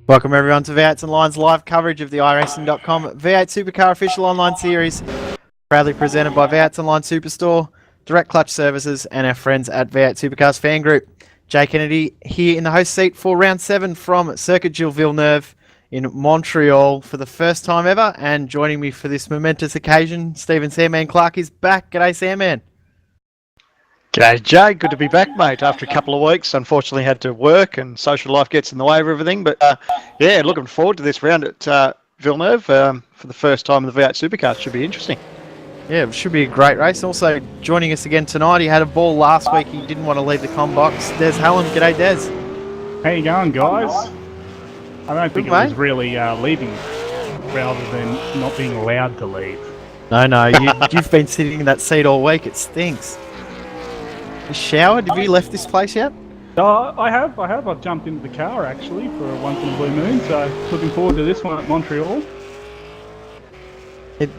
Welcome everyone to V8s and Lines live coverage of the iRacing.com V8 Supercar official online series, proudly presented by V8s and Line Superstore, Direct Clutch Services, and our friends at V8 Supercars Fan Group. Jay Kennedy here in the host seat for round 7 from Circuit Gilles Villeneuve in Montreal for the first time ever, and joining me for this momentous occasion, Stephen Sandman Clark is back. G'day, Sandman. G'day, Jay. Good to be back, mate. After a couple of weeks, unfortunately had to work and social life gets in the way of everything. But yeah, looking forward to this round at Villeneuve for the first time in the V8 Supercars. Should be interesting. Yeah, it should be a great race. Also joining us again tonight, he had a ball last week. He didn't want to leave the com box. Des Hallam. G'day, Des. How you going, guys? I don't think Good, it was really leaving rather than not being allowed to leave. No, you've been sitting in that seat all week. It stinks. You showered? Have you left this place yet? I have. I've jumped into the car actually for a once in a blue moon, so looking forward to this one at Montreal.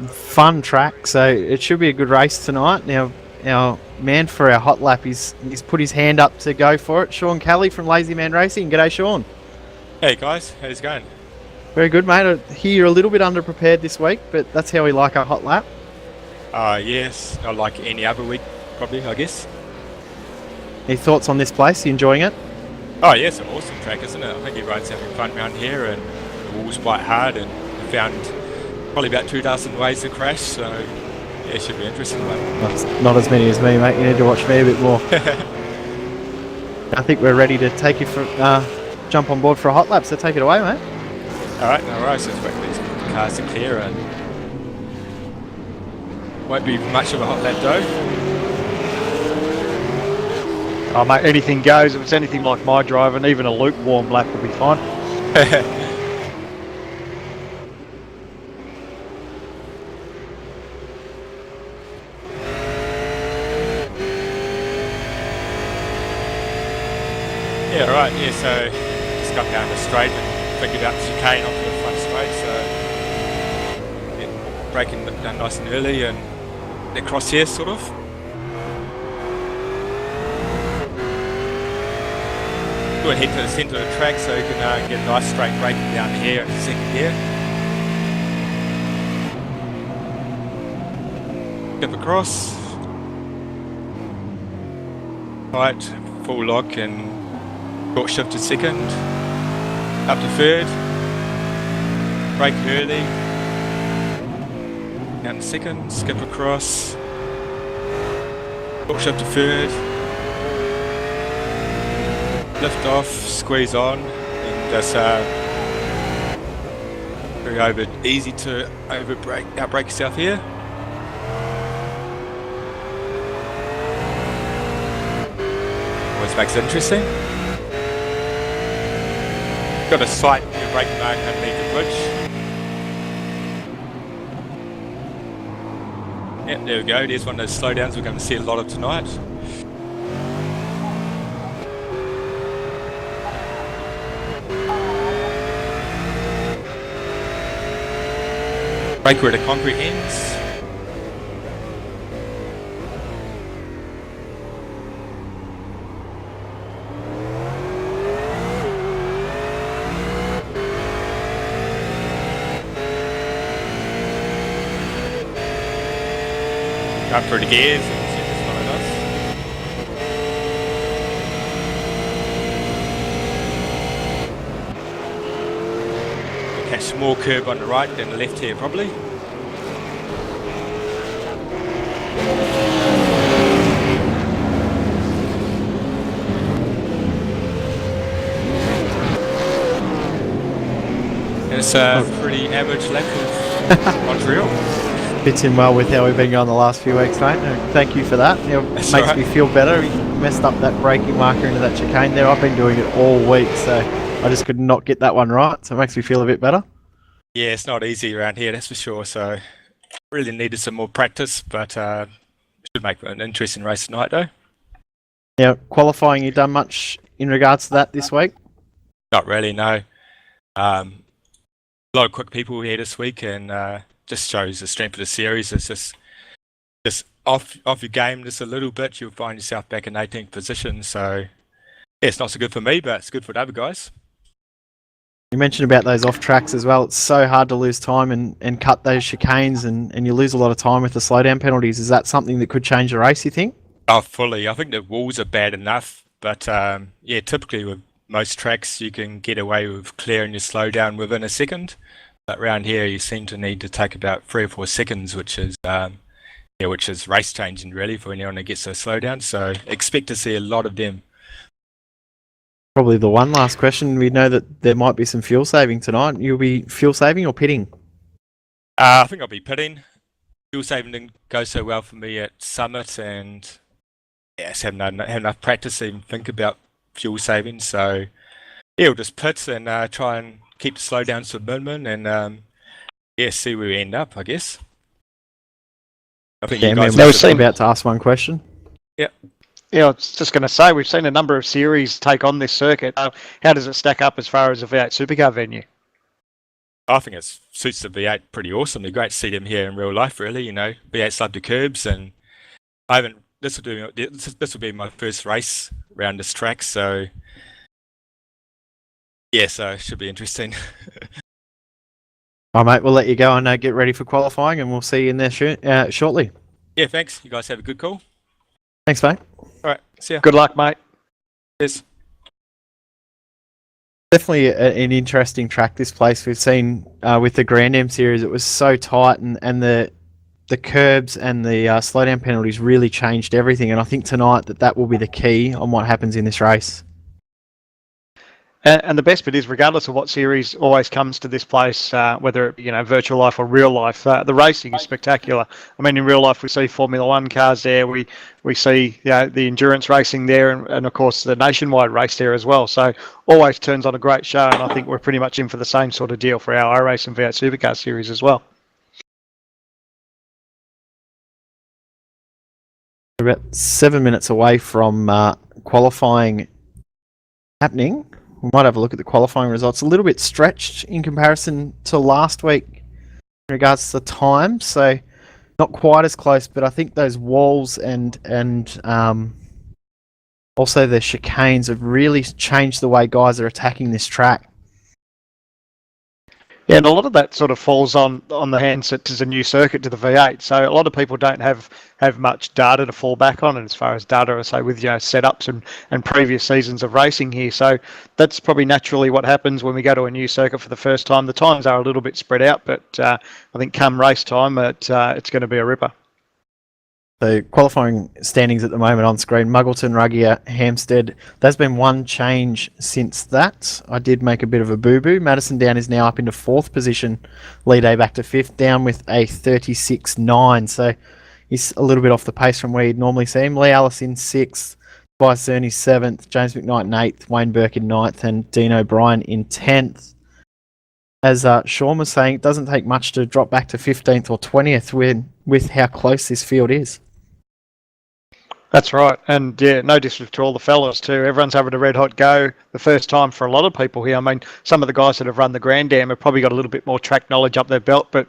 Fun track, so it should be a good race tonight. Now, our man for our hot lap, he's put his hand up to go for it. Sean Kelly from Lazy Man Racing. G'day, Sean. Hey guys, how's it going? Very good, mate. I hear you're a little bit underprepared this week, but that's how we like our hot lap. Yes, I like any other week, probably, I guess. Any thoughts on this place? You enjoying it? Oh yeah, it's an awesome track, isn't it? I think everyone's having fun around here, and the wall's quite hard, and we found probably about 2 dozen ways to crash, so yeah, it should be interesting. Not as many as me, mate. You need to watch me a bit more. I think we're ready to take you for jump on board for a hot lap, so take it away, mate. Alright, no worries, let's wait for these cars to clear, and won't be much of a hot lap though. Oh, mate, anything goes. If it's anything like my driving, even a lukewarm lap will be fine. Yeah, right, yeah, so just got down the straight and figured out the chicane onto the front straight, so yeah, braking down nice and early and across here sort of. Go ahead to the centre of the track so you can get a nice straight braking down here in second gear. Skip across. Right, full lock and short shift to second. Up to third. Brake early. Down to second, skip across. Short shift to third. Lift off, squeeze on, and just very easy to outbrake yourself here. Always makes it interesting. Got a sight your brake mark underneath the bridge. Yep, there we go. There's one of those slowdowns we're going to see a lot of tonight. Brake where the concrete ends. Up through the gears and see this one does. Okay, small curve on the right, then the left here probably. It's a pretty average lap of Montreal. Fits in well with how we've been going the last few weeks, mate. Thank you for that. It makes right. me feel better. We messed up that braking marker into that chicane there. I've been doing it all week, so I just could not get that one right. So it makes me feel a bit better. Yeah, it's not easy around here, that's for sure. So really needed some more practice, but should make an interesting race tonight, though. Yeah, qualifying. You done much in regards to that this week? Not really, no. A lot of quick people here this week, and just shows the strength of the series. It's just off your game just a little bit, you'll find yourself back in 18th position. So yeah, it's not so good for me, but it's good for the other guys. You mentioned about those off tracks as well. It's so hard to lose time and cut those chicanes, and you lose a lot of time with the slowdown penalties. Is that something that could change the race, you think? Oh, fully. I think the walls are bad enough, but yeah, typically with most tracks you can get away with clearing your slowdown within a second. But around here, you seem to need to take about 3 or 4 seconds, which is race changing really for anyone that gets a slowdown. So expect to see a lot of them. Probably the one last question. We know that there might be some fuel saving tonight. You'll be fuel saving or pitting? I think I'll be pitting. Fuel saving didn't go so well for me at Summit, and yeah, just haven't had enough practice to even think about fuel saving. So yeah, we'll just pit and try and keep the slowdowns to a minimum, and yeah, see where we end up, I guess. I think you guys are about to ask one question. Yeah. Yeah, I was just going to say, we've seen a number of series take on this circuit. How does it stack up as far as a V8 Supercar venue? I think it suits the V8 pretty awesome. They're great to see them here in real life, really. You know, V8's love the curbs, and I haven't. This will be my first race around this track, so yeah, so it should be interesting. All right, mate, we'll let you go and get ready for qualifying, and we'll see you in there shortly. Yeah, thanks. You guys have a good call. Thanks, mate. All right, see ya. Good luck, mate. Cheers. Definitely an interesting track, this place. We've seen with the Grand Am series, it was so tight, and the curbs and the slowdown penalties really changed everything. And I think tonight that will be the key on what happens in this race. And the best bit is, regardless of what series always comes to this place, whether it be, virtual life or real life, the racing is spectacular. I mean, in real life, we see Formula One cars there. We see the endurance racing there, and of course the nationwide race there as well. So always turns on a great show, and I think we're pretty much in for the same sort of deal for our iRace and V8 Supercar series as well. We're about 7 minutes away from qualifying happening. We might have a look at the qualifying results. A little bit stretched in comparison to last week in regards to the time, so not quite as close. But I think those walls and also the chicanes have really changed the way guys are attacking this track. Yeah, and a lot of that sort of falls on the hands that there's a new circuit to the V8. So a lot of people don't have much data to fall back on, and as far as data, I say, with setups and previous seasons of racing here. So that's probably naturally what happens when we go to a new circuit for the first time. The times are a little bit spread out, but I think come race time, it's going to be a ripper. So qualifying standings at the moment on screen: Muggleton, Ruggier, Hampstead. There's been one change since that. I did make a bit of a boo-boo. Madison Down is now up into 4th position. Lee Day back to 5th, down with a 36.9. So he's a little bit off the pace from where you'd normally see him. Lee Ellis in 6th, Tobias Cerny 7th, James McKnight in 8th, Wayne Burke in 9th, and Dean O'Brien in 10th. As Sean was saying, it doesn't take much to drop back to 15th or 20th with how close this field is. That's right, and yeah, no disrespect to all the fellas too. Everyone's having a red hot go. The first time for a lot of people here. I mean, some of the guys that have run the Grand Am have probably got a little bit more track knowledge up their belt, but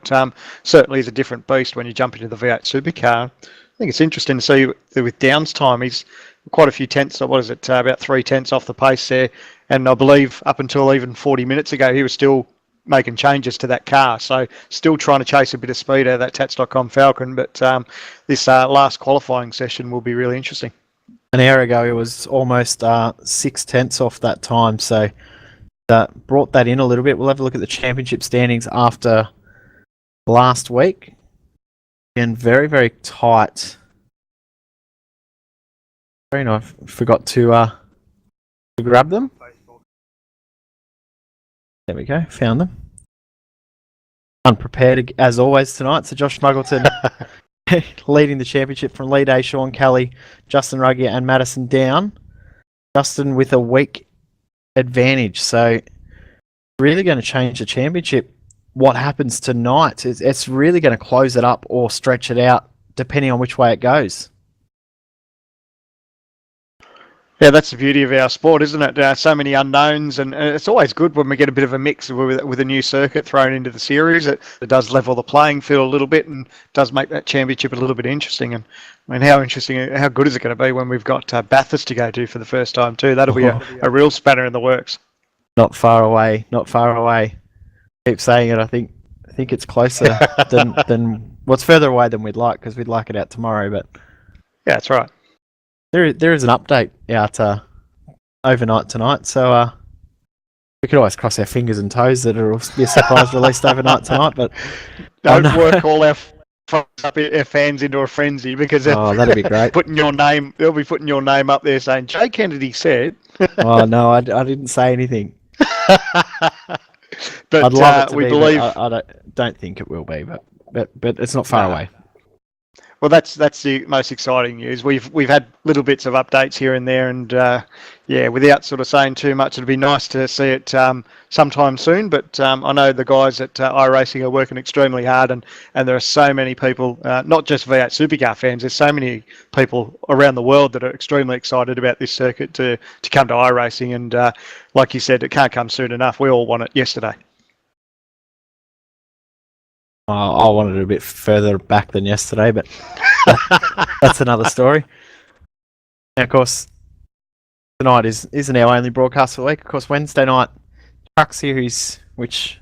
certainly is a different beast when you jump into the V8 Supercar. I think it's interesting to see with Downs' time. He's quite a few tenths. What is it? About 3 tenths off the pace there, and I believe up until even 40 minutes ago, he was still making changes to that car, so still trying to chase a bit of speed out of that Tats.com Falcon, but this last qualifying session will be really interesting. An hour ago it was almost 6 tenths off that time, so that brought that in a little bit. We'll have a look at the championship standings after last week, and very, very tight. Very nice. Forgot to grab them. There we go, found them. Unprepared as always tonight, so Josh Muggleton leading the championship from Lee Day, Sean Kelly, Justin Ruggier and Madison Down. Justin with a week advantage, so really going to change the championship. What happens tonight, it's really going to close it up or stretch it out depending on which way it goes. Yeah, that's the beauty of our sport, isn't it? So many unknowns, and it's always good when we get a bit of a mix with a new circuit thrown into the series. It does level the playing field a little bit and does make that championship a little bit interesting. And I mean, how good is it going to be when we've got Bathurst to go to for the first time too? That'll be a real spanner in the works. Not far away. Not far away. Keep saying it. I think it's closer than what's further away than we'd like, because we'd like it out tomorrow. But Yeah, that's right. there is an update out overnight tonight, so we could always cross our fingers and toes that it'll be a surprise released overnight tonight. But Don't work all our fans into a frenzy, because that'd be great. They'll be putting your name up there saying Jay Kennedy said. Oh no, I didn't say anything. But I'd love it to we be, believe. but I don't think it will be, but it's not far away. Well, that's the most exciting news. We've had little bits of updates here and there, and without sort of saying too much, it'd be nice to see it sometime soon. But I know the guys at iRacing are working extremely hard, and there are so many people, not just V8 Supercar fans. There's so many people around the world that are extremely excited about this circuit to come to iRacing, and like you said, it can't come soon enough. We all want it yesterday. I wanted it a bit further back than yesterday, but that's another story. Now, of course, tonight isn't our only broadcast for the week. Of course, Wednesday night truck series, which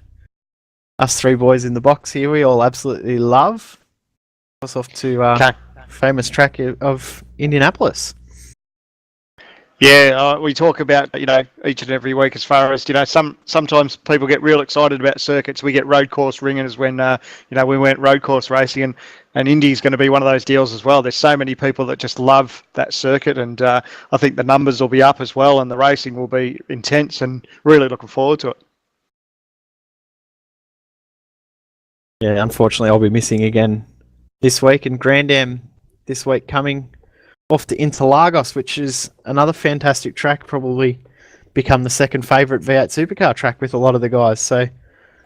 us three boys in the box here, we all absolutely love. Us off to famous track of Indianapolis. Yeah, we talk about each and every week as far as sometimes people get real excited about circuits. We get road course ringers when we went road course racing, and Indy's going to be one of those deals as well. There's so many people that just love that circuit, and I think the numbers will be up as well, and the racing will be intense, and really looking forward to it. Yeah, unfortunately, I'll be missing again this week, and Grand Am this week coming off to Interlagos, which is another fantastic track, probably become the second favourite V8 Supercar track with a lot of the guys. So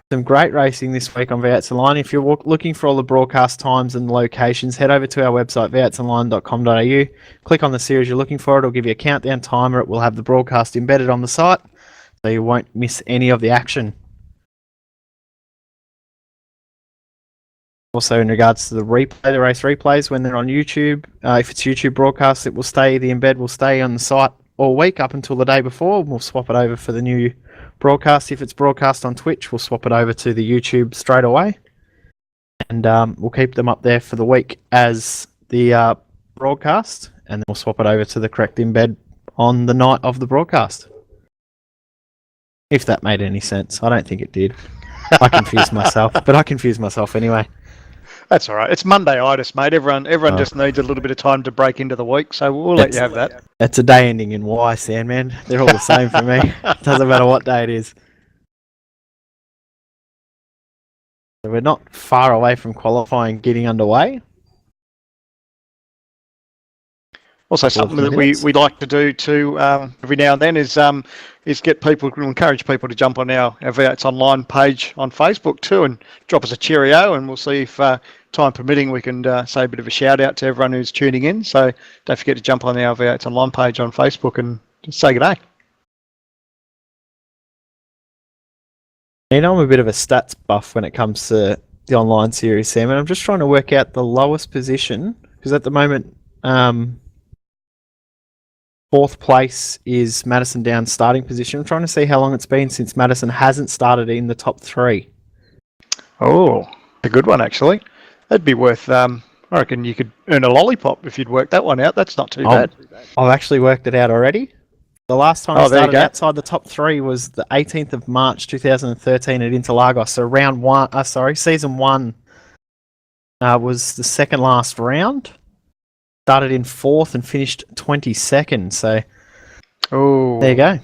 some great racing this week on V8's Online. If you're looking for all the broadcast times and locations, head over to our website, v8online.com.au. Click on the series you're looking for. It'll give you a countdown timer. It will have the broadcast embedded on the site, so you won't miss any of the action. Also, in regards to the race replays, when they're on YouTube, if it's YouTube broadcast, the embed will stay on the site all week up until the day before. We'll swap it over for the new broadcast. If it's broadcast on Twitch, we'll swap it over to the YouTube straight away. And we'll keep them up there for the week as the broadcast, and then we'll swap it over to the correct embed on the night of the broadcast. If that made any sense. I don't think it did. I confused myself, but I confused myself anyway. That's all right. It's Monday-itis, mate. Everyone just needs a little bit of time to break into the week, so we'll let you have that. It's a day ending in Y, Sandman. They're all the same for me. Doesn't matter what day it is. So we're not far away from qualifying getting underway. Also, something that we like to do too every now and then is get people, encourage people to jump on our V8's Online page on Facebook too, and drop us a cheerio, and we'll see if time permitting we can say a bit of a shout out to everyone who's tuning in. So don't forget to jump on our V8's Online page on Facebook and just say good day. I'm a bit of a stats buff when it comes to the online series, Sam, and I'm just trying to work out the lowest position, because at the moment, fourth place is Madison Down's starting position. I'm trying to see how long it's been since Madison hasn't started in the top three. Oh, a good one, actually. That'd be worth, I reckon you could earn a lollipop if you'd work that one out. That's not too bad. I've actually worked it out already. The last time I started outside the top three was the 18th of March 2013 at Interlagos. So season one was the second last round. Started in fourth and finished 22nd. So there you go.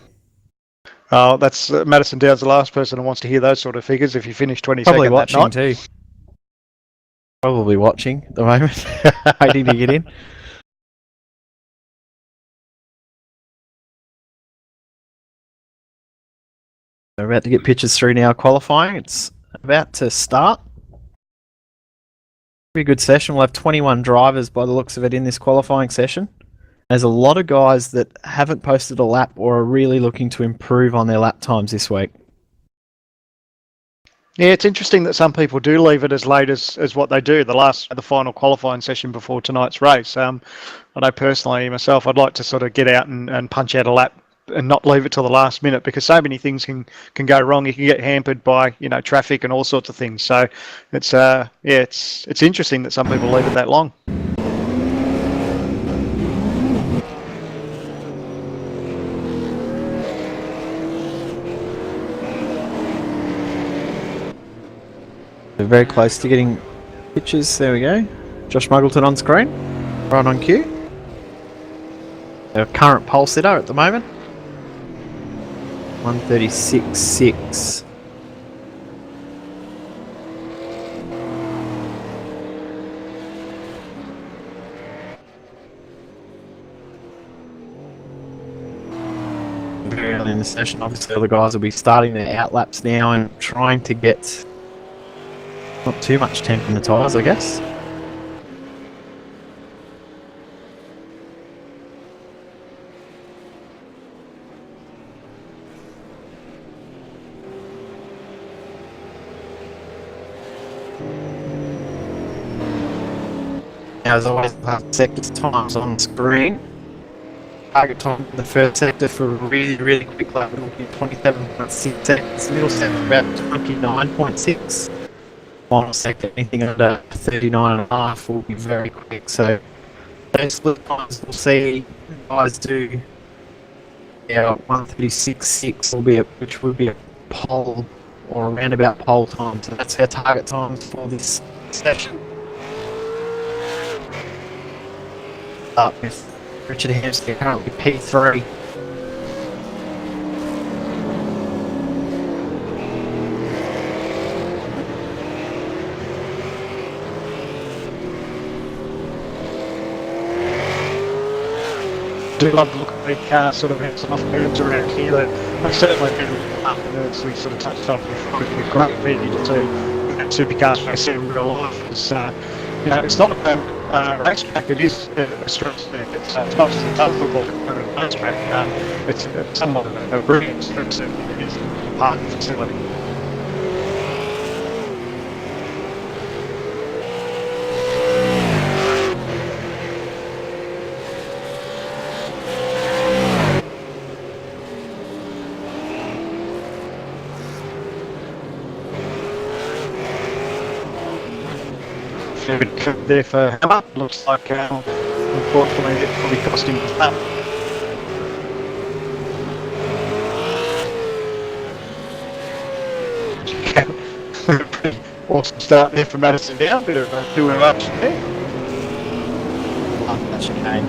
Oh, that's Madison Dow's the last person who wants to hear those sort of figures. If you finish 22nd, probably watching that night. too. Probably watching at the moment, waiting to get in. We're about to get pictures through now. Qualifying, it's about to start. Be a good session. We'll have 21 drivers by the looks of it in this qualifying session. There's a lot of guys that haven't posted a lap or are really looking to improve on their lap times this week. Yeah, it's interesting that some people do leave it as late as what they do, the final qualifying session before tonight's race. I know personally myself, I'd like to sort of get out and punch out a lap and not leave it till the last minute, because so many things can go wrong. You can get hampered by traffic and all sorts of things. So it's it's interesting that some people leave it that long. They're very close to getting pictures. There we go. Josh Muggleton on screen, right on cue. Their current pole sitter at the moment, 136.6. Very early in the session, obviously all the guys will be starting their outlaps now and trying to get not too much temp in the tyres, I guess. Now, as always, the sector's times on the screen. Target time in the first sector for a really quick lap will be 27.6 seconds. Middle sector about 29.6. Final sector, anything under 39.5 will be very quick. So those split times we'll see guys do 136.6 will be which would be a pole or a roundabout pole time. So that's our target times for this session. Up with Richard Hamster currently P3. Do love the look of the car, sort of has some off curves around here that I've certainly been up, and as we sort of touched on before, it'd be great venue to see Supercars race in real life. It's, it's not a racetrack, it is a straight track. It's not just a tough football component racetrack, it's somewhat of a brilliant strip circuit. It is a parking facility. There for Hammer. Looks like unfortunately it probably cost him that. Pretty awesome start there for Madison down, bit of a do eruption there. That chicane.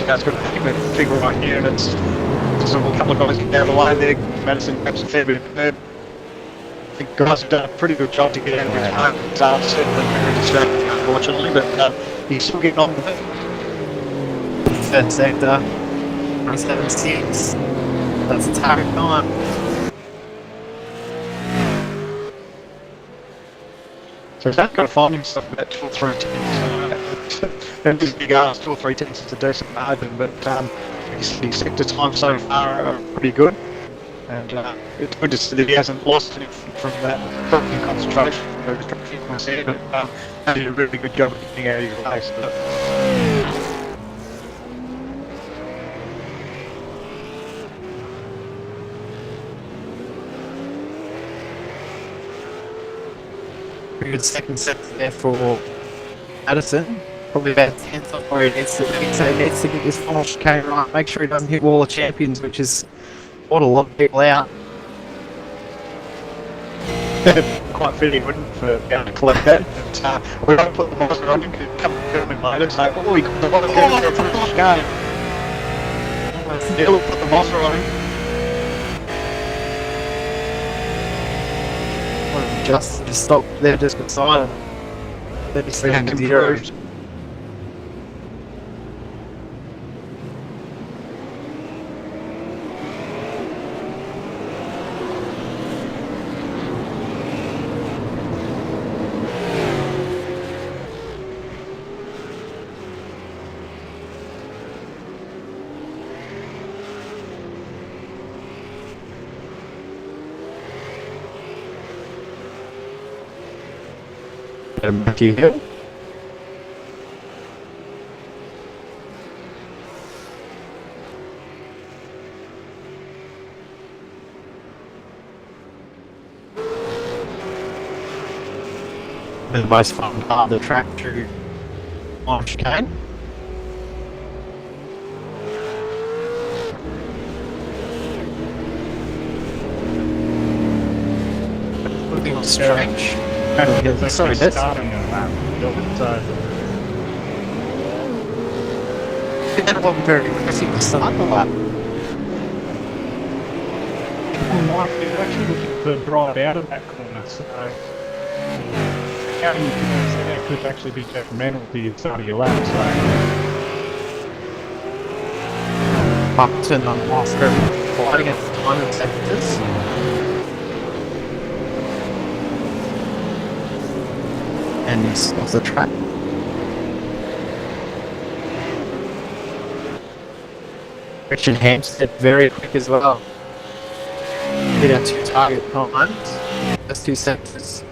That's got a figure right here, and it's just a couple of guys get down the line there. Madison perhaps a fair bit of third. I think guys have done a pretty good job to get out of his home. It's certainly very distracting, unfortunately, but he's still getting on with it. Third sector, 27.6. That's the target time. So he's not going to find himself about 2 or 3 tenths. And his big ass, 2 or 3 tenths is a decent margin, but his sector time so far are pretty good. And it's good to see that he hasn't lost anything from that perfect concentration. But he did a really good job of getting out of his race. Pretty good second set there for Addison. Probably about 10th off where he needs to be. So he needs to get this final chicane right. Make sure he doesn't hit Wall of Champions, which is what a lot of people out. Quite fitting, wouldn't it, for being able to collect that. But we won't put the monster on him, because come in later. So, we got the monster on him for a chicane. Yeah, we'll put the monster on him. Just stop there just beside him. 37.0. Matthew Hill. The most fun part of the track through on chicane. Looking strange. Sorry, that's starting on that. So that wasn't very impressive to start the lap. Mike is actually looking to drive out of that corner, so how you can see that could actually be detrimental to the start of your lap. So Bumpton on Oscar fighting at the time of sectors. And he's off the track. Richard Hampstead very quick as well. Hit our 2 target times. That's 2 sectors.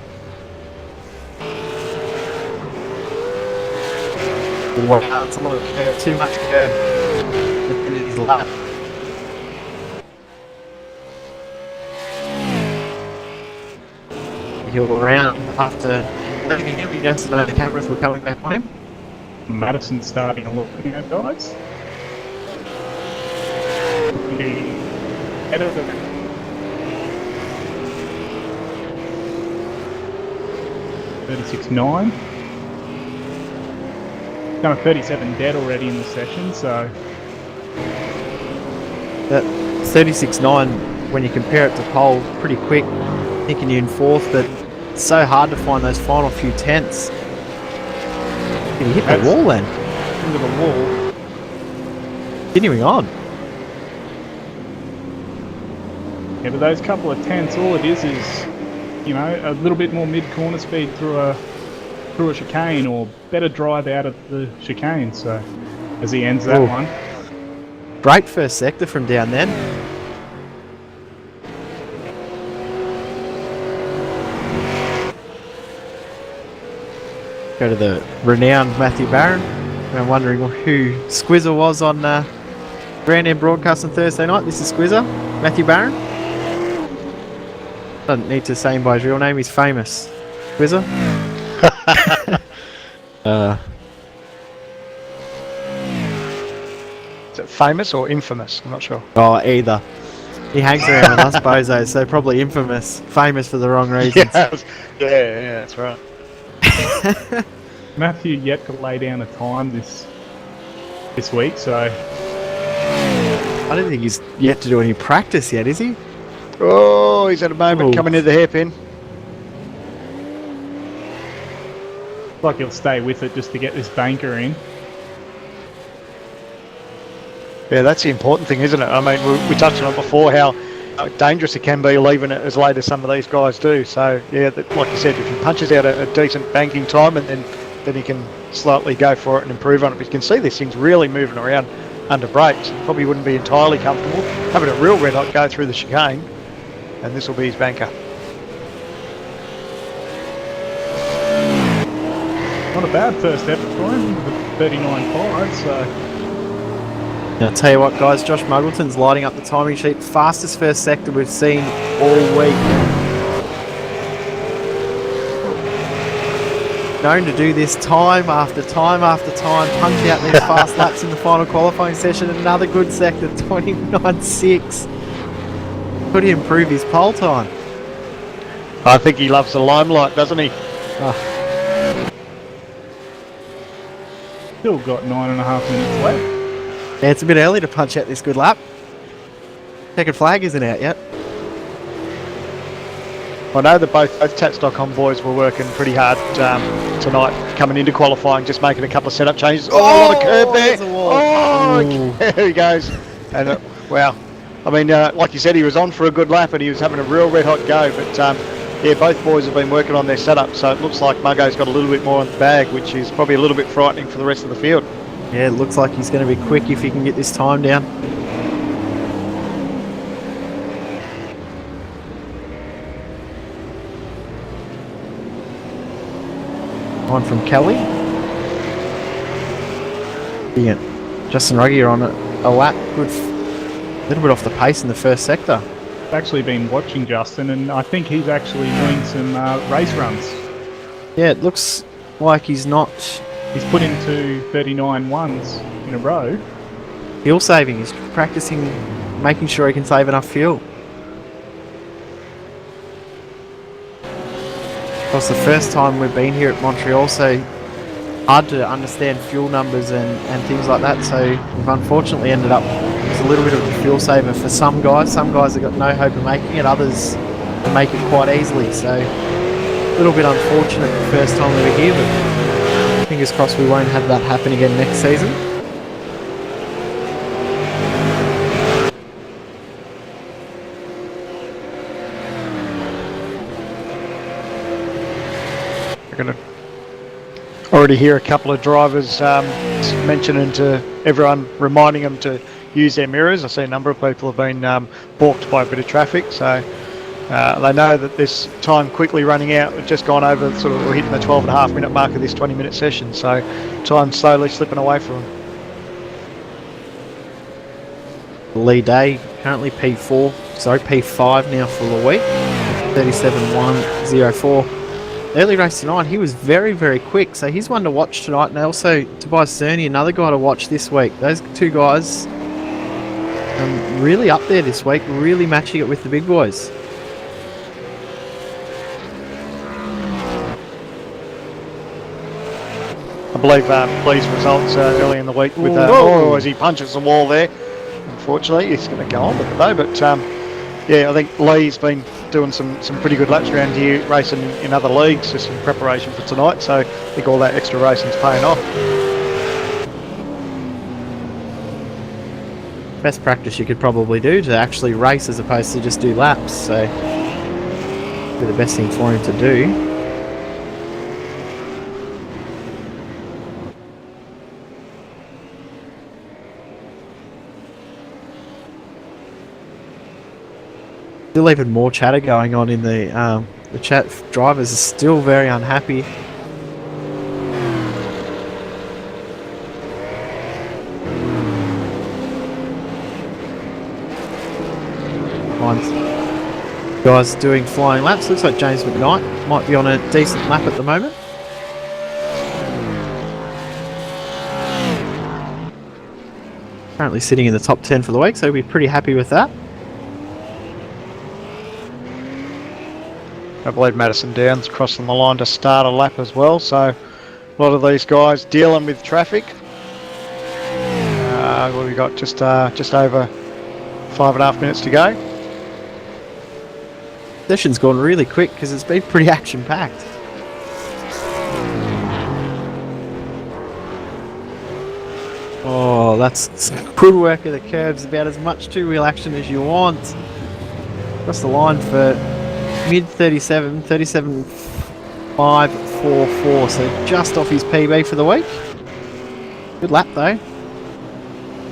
Wow, it's a lot of curve, too much curve within his lap. He'll go around after leaving him. He doesn't know the cameras were coming back on him. Madison starting to look at guys. Head of the 36.9. Done a 37 dead already in the session, so That 36.9, when you compare it to pole, pretty quick, thinking you're in 4th, but it's so hard to find those final few tenths. Did he hit the wall then? into the wall. Continuing on. Yeah, but those couple of tenths, all it is, you know, a little bit more mid-corner speed through a chicane, or better drive out of the chicane. So as he ends that one. Great first sector from down then. Go to the renowned Matthew Barron. I'm wondering who Squizzer was on Grand End broadcast on Thursday night. This is Squizzer, Matthew Barron. Doesn't need to say him by his real name, he's famous. Squizzer. Is it famous or infamous? I'm not sure. Oh, either. He hangs around with us bozos, so probably infamous. Famous for the wrong reasons. Yeah, that's right. Matthew yet to lay down a time this week, so I don't think he's yet to do any practice yet, is he? Oh, he's at a moment coming into the hairpin. looks like he'll stay with it just to get this banker in. Yeah, that's the important thing, isn't it? I mean, we touched on it before, how dangerous it can be leaving it as late as some of these guys do. So, yeah, like you said, if he punches out a decent banking time, and then he can slightly go for it and improve on it. But you can see this thing's really moving around under brakes. He probably wouldn't be entirely comfortable having a real red hot go through the chicane, and this will be his banker. Not a bad first effort for him, with 39.5, so I'll tell you what, guys, Josh Muggleton's lighting up the timing sheet. Fastest first sector we've seen all week. Known to do this time after time after time, punch out these fast laps in the final qualifying session. Another good sector, 29.6. Could he improve his pole time? I think he loves the limelight, doesn't he? still got 9.5 minutes left. Yeah, it's a bit early to punch out this good lap. Checkered flag isn't out yet. I know that both Tats.com boys were working pretty hard tonight, coming into qualifying, just making a couple of setup changes. Oh, a lot of curb there. there's a wall. Oh, Ooh. there he goes. And wow, I mean, like you said, he was on for a good lap and he was having a real red hot go. But yeah, both boys have been working on their setup, so it looks like Muggo's got a little bit more in the bag, which is probably a little bit frightening for the rest of the field. Yeah, it looks like he's going to be quick if he can get this time down. One from Kelly. Yeah, Justin Ruggie on a lap. Good, little bit off the pace in the first sector. I've actually been watching Justin, and I think he's actually doing some race runs. Yeah, it looks like he's not He's put into 39 ones in a row. fuel saving. He's practicing, making sure he can save enough fuel. Of course, the first time we've been here at Montreal, so hard to understand fuel numbers and things like that. So we've unfortunately ended up with a little bit of a fuel saver for some guys. Some guys have got no hope of making it. Others can make it quite easily. So a little bit unfortunate the first time we were here, but fingers crossed we won't have that happen again next season. We're going to already hear a couple of drivers mentioning to everyone, reminding them to use their mirrors. I see a number of people have been balked by a bit of traffic, so they know that this time quickly running out. We've just gone over, we're hitting the 12.5 minute mark of this 20-minute session, so time slowly slipping away from them. Lee Day currently P5 now for the week, 37.104. Early race tonight, he was very, very quick, so he's one to watch tonight. And also Tobias Cerny, another guy to watch this week. Those two guys really up there this week, really matching it with the big boys. I believe Lee's results early in the week with as he punches the wall there. Unfortunately, he's going to go on with it though, but yeah, I think Lee's been doing some pretty good laps around here, racing in other leagues just in preparation for tonight, so I think all that extra racing's paying off. Best practice you could probably do to actually race as opposed to just do laps, so be the best thing for him to do. Still even more chatter going on in the chat. Drivers are still very unhappy. Guys doing flying laps. Looks like James McKnight might be on a decent lap at the moment. Currently sitting in the top 10 for the week, so we'll be pretty happy with that. I believe Madison Downs crossing the line to start a lap as well, so a lot of these guys dealing with traffic. We've got just over 5.5 minutes to go. Session's gone really quick because it's been pretty action-packed. Oh, that's good work of the curbs. About as much two-wheel action as you want. Across the line for mid 37.544, so just off his PB for the week. Good lap though.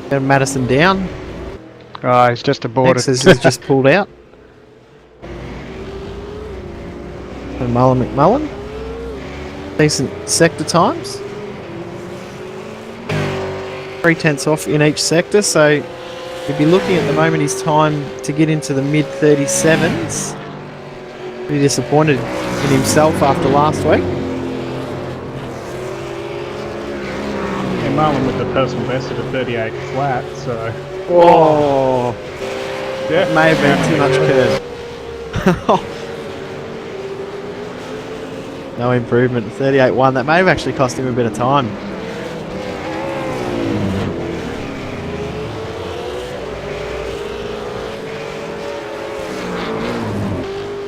Got Madison down. Oh, he's just aborted. Texas has just pulled out. And McMullen. Decent sector times. 3/10 off in each sector, so you'd be looking at the moment his time to get into the mid 37s. Pretty disappointed in himself after last week. And Marlon with the personal best at a 38 flat, so... Oh! Yeah, May have been too much curve. No improvement, 38.1. That may have actually cost him a bit of time.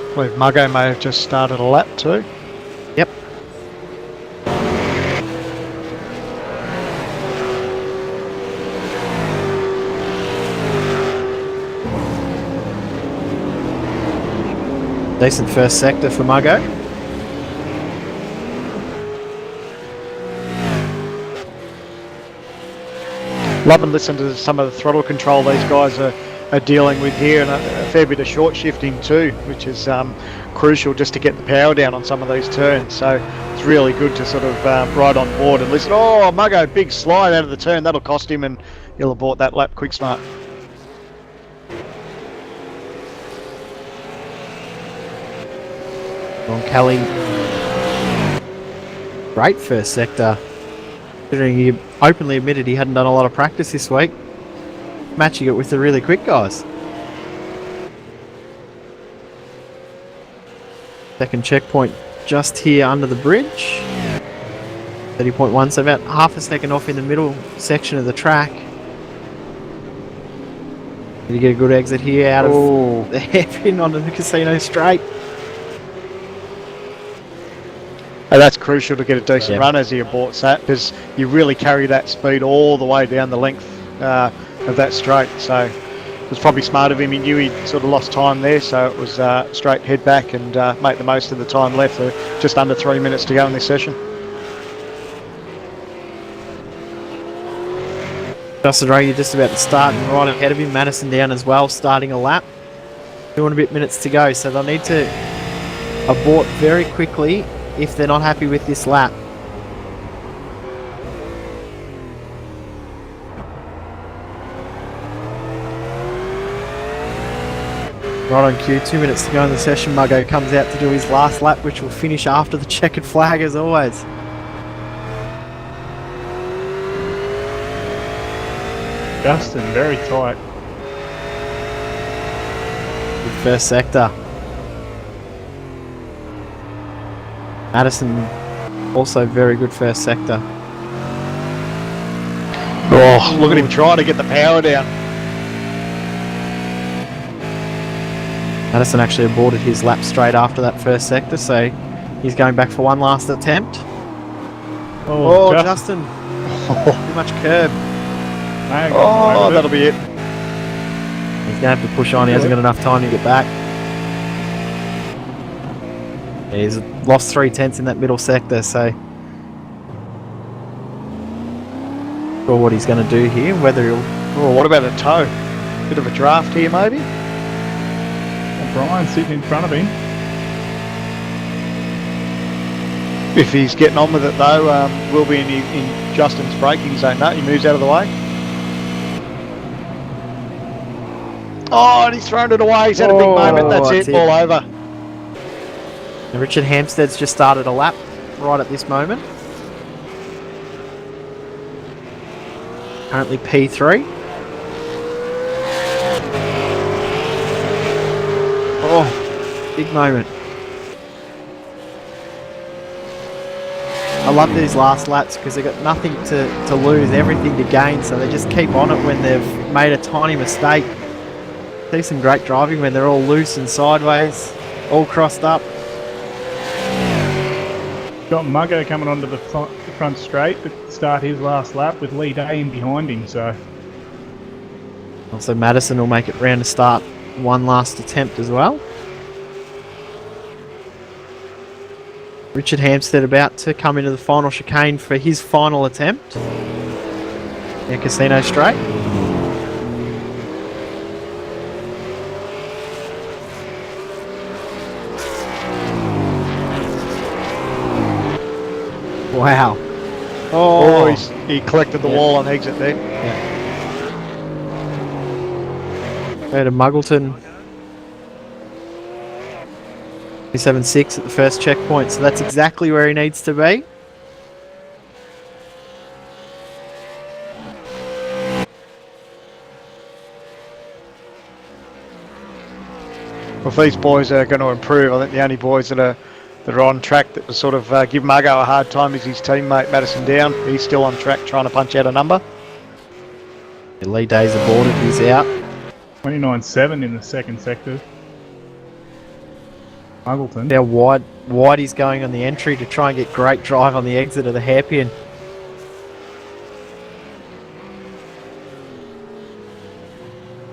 I believe Muggo may have just started a lap too. Yep. Decent first sector for Muggo. Love and listen to some of the throttle control these guys are are dealing with here, and a fair bit of short shifting too, which is crucial just to get the power down on some of these turns. So it's really good to sort of ride on board and listen. Oh, Muggo, big slide out of the turn. That'll cost him, and he'll abort that lap quick smart. Ron Kelly, great first sector. Considering he openly admitted he hadn't done a lot of practice this week. Matching it with the really quick guys. Second checkpoint just here under the bridge. 30.1, so about half a second off in the middle section of the track. Did you get a good exit here out of the hairpin onto the casino straight? And that's crucial to get a decent run as he aborts that, because you really carry that speed all the way down the length of that straight. So it was probably smart of him. He knew he sort of lost time there, so it was straight head back and make the most of the time left. Just under 3 minutes to go in this session. Justin Rowe, you're just about to start, and right ahead of him, Madison down as well, starting a lap. 2 and a bit minutes to go, so they'll need to abort very quickly if they're not happy with this lap. Right on cue, 2 minutes to go in the session. Muggo comes out to do his last lap, which will finish after the checkered flag as always. Justin, very tight. Good first sector. Madison, also very good first sector. Oh, look at him trying to get the power down. Madison actually aborted his lap straight after that first sector, so he's going back for one last attempt. Oh, Justin. Too much curb. Oh, that'll be it. He's going to have to push on. He hasn't got enough time to get back. He's lost 3/10 in that middle sector, so not sure what he's going to do here. Whether he'll. Oh, what about a toe? Bit of a draft here, maybe. Brian sitting in front of him. If he's getting on with it though, we'll be in Justin's braking zone. No, he moves out of the way. Oh, and he's thrown it away. He's had a big moment. That's it. All over. And Richard Hampstead's just started a lap right at this moment. Currently P3. Oh, big moment. I love these last laps because they've got nothing to lose, everything to gain, so they just keep on it when they've made a tiny mistake. See some great driving when they're all loose and sideways, all crossed up. Got Muggo coming onto the front straight to start his last lap with Lee Day in behind him, so. Also Madison will make it round to start one last attempt as well. Richard Hampstead about to come into the final chicane for his final attempt. Yeah, Casino straight. Wow. Oh, he collected the wall on exit there. Go to Muggleton. 27.6 at the first checkpoint, so that's exactly where he needs to be. Well, if these boys are going to improve, I think the only boys that are on track that will sort of give Muggo a hard time is his teammate Madison Down. He's still on track trying to punch out a number. Lee Day's aborted, he's out. 29.7 in the second sector. Muggleton. Now wide he's going on the entry to try and get great drive on the exit of the hairpin.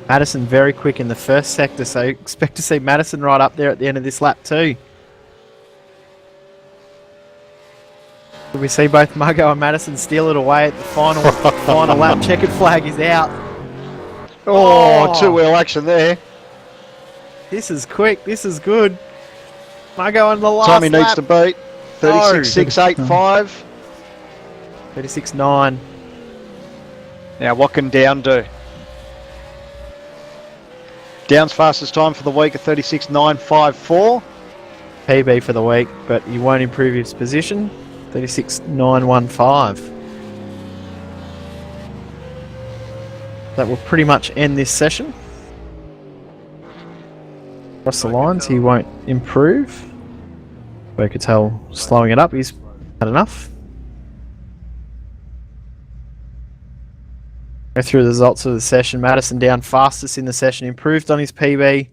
Madison very quick in the first sector, so expect to see Madison right up there at the end of this lap too. We see both Muggo and Madison steal it away at the final lap. Checkered flag is out. Oh, two-wheel action there. This is quick. This is good. Muggo on the last Time he needs lap. to beat. 36.685. 36.9. Now, what can Down do? Down's fastest time for the week at 36.954. PB for the week, but he won't improve his position. 36.915. That will pretty much end this session. Across the lines, he won't improve. Bocatel slowing it up. He's had enough. Go through the results of the session. Madison Down fastest in the session, improved on his PB.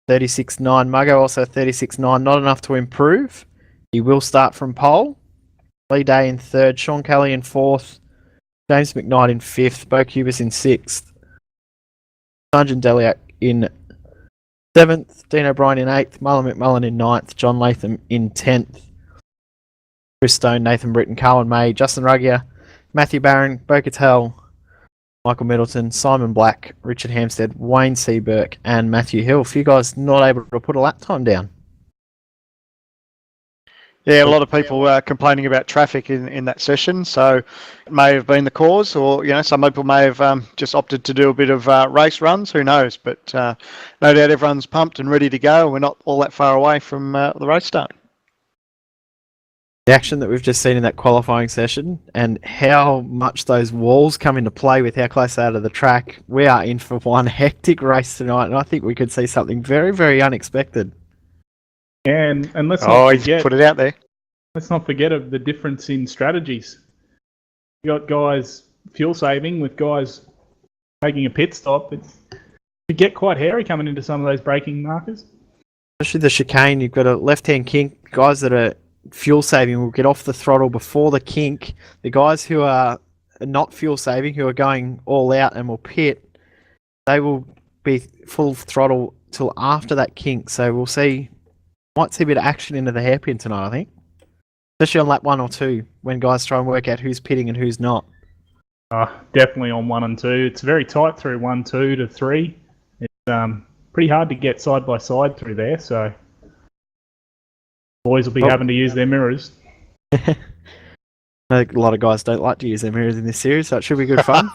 36.9. Muggo also 36.9. Not enough to improve. He will start from pole. Lee Day in third. Sean Kelly in fourth. James McKnight in fifth. Bo Cubis in sixth. Sanjan Deliak in seventh. Dean O'Brien in eighth. Marlon McMullen in ninth. John Latham in 10th. Chris Stone, Nathan Britton, Carlin May, Justin Ruggier, Matthew Barron, Bocatel, Michael Middleton, Simon Black, Richard Hampstead, Wayne C. Burke, and Matthew Hill. A few guys not able to put a lap time down. Yeah, a lot of people were complaining about traffic in that session, so it may have been the cause, or some people may have just opted to do a bit of race runs. Who knows? But no doubt everyone's pumped and ready to go. We're not all that far away from the race start. The action that we've just seen in that qualifying session, and how much those walls come into play with how close they are to the track. We are in for one hectic race tonight, and I think we could see something very, very unexpected. And let's not he's forget, put it out there. Let's not forget of the difference in strategies. You got guys fuel saving with guys taking a pit stop. It get quite hairy coming into some of those braking markers. Especially the chicane, you've got a left-hand kink. Guys that are fuel saving will get off the throttle before the kink. The guys who are not fuel saving, who are going all out and will pit, they will be full throttle till after that kink. So we'll might see a bit of action into the hairpin tonight, I think. Especially on lap 1 or 2, when guys try and work out who's pitting and who's not. Definitely on 1 and 2. It's very tight through 1, 2 to 3. It's pretty hard to get side by side through there, so boys will be having to use their mirrors. I think a lot of guys don't like to use their mirrors in this series, so it should be good fun.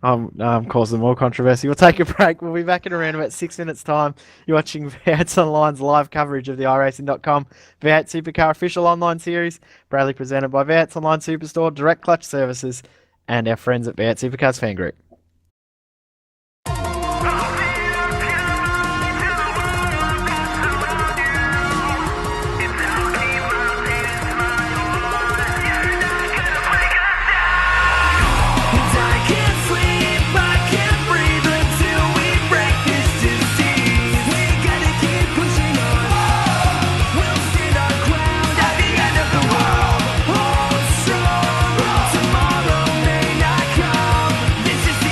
I'm causing more controversy. We'll take a break. We'll be back in around about 6 minutes' time. You're watching V8's Online's live coverage of the iRacing.com V8 Supercar official online series, proudly presented by V8's Online Superstore, Direct Clutch Services, and our friends at V8 Supercars Fan Group. This is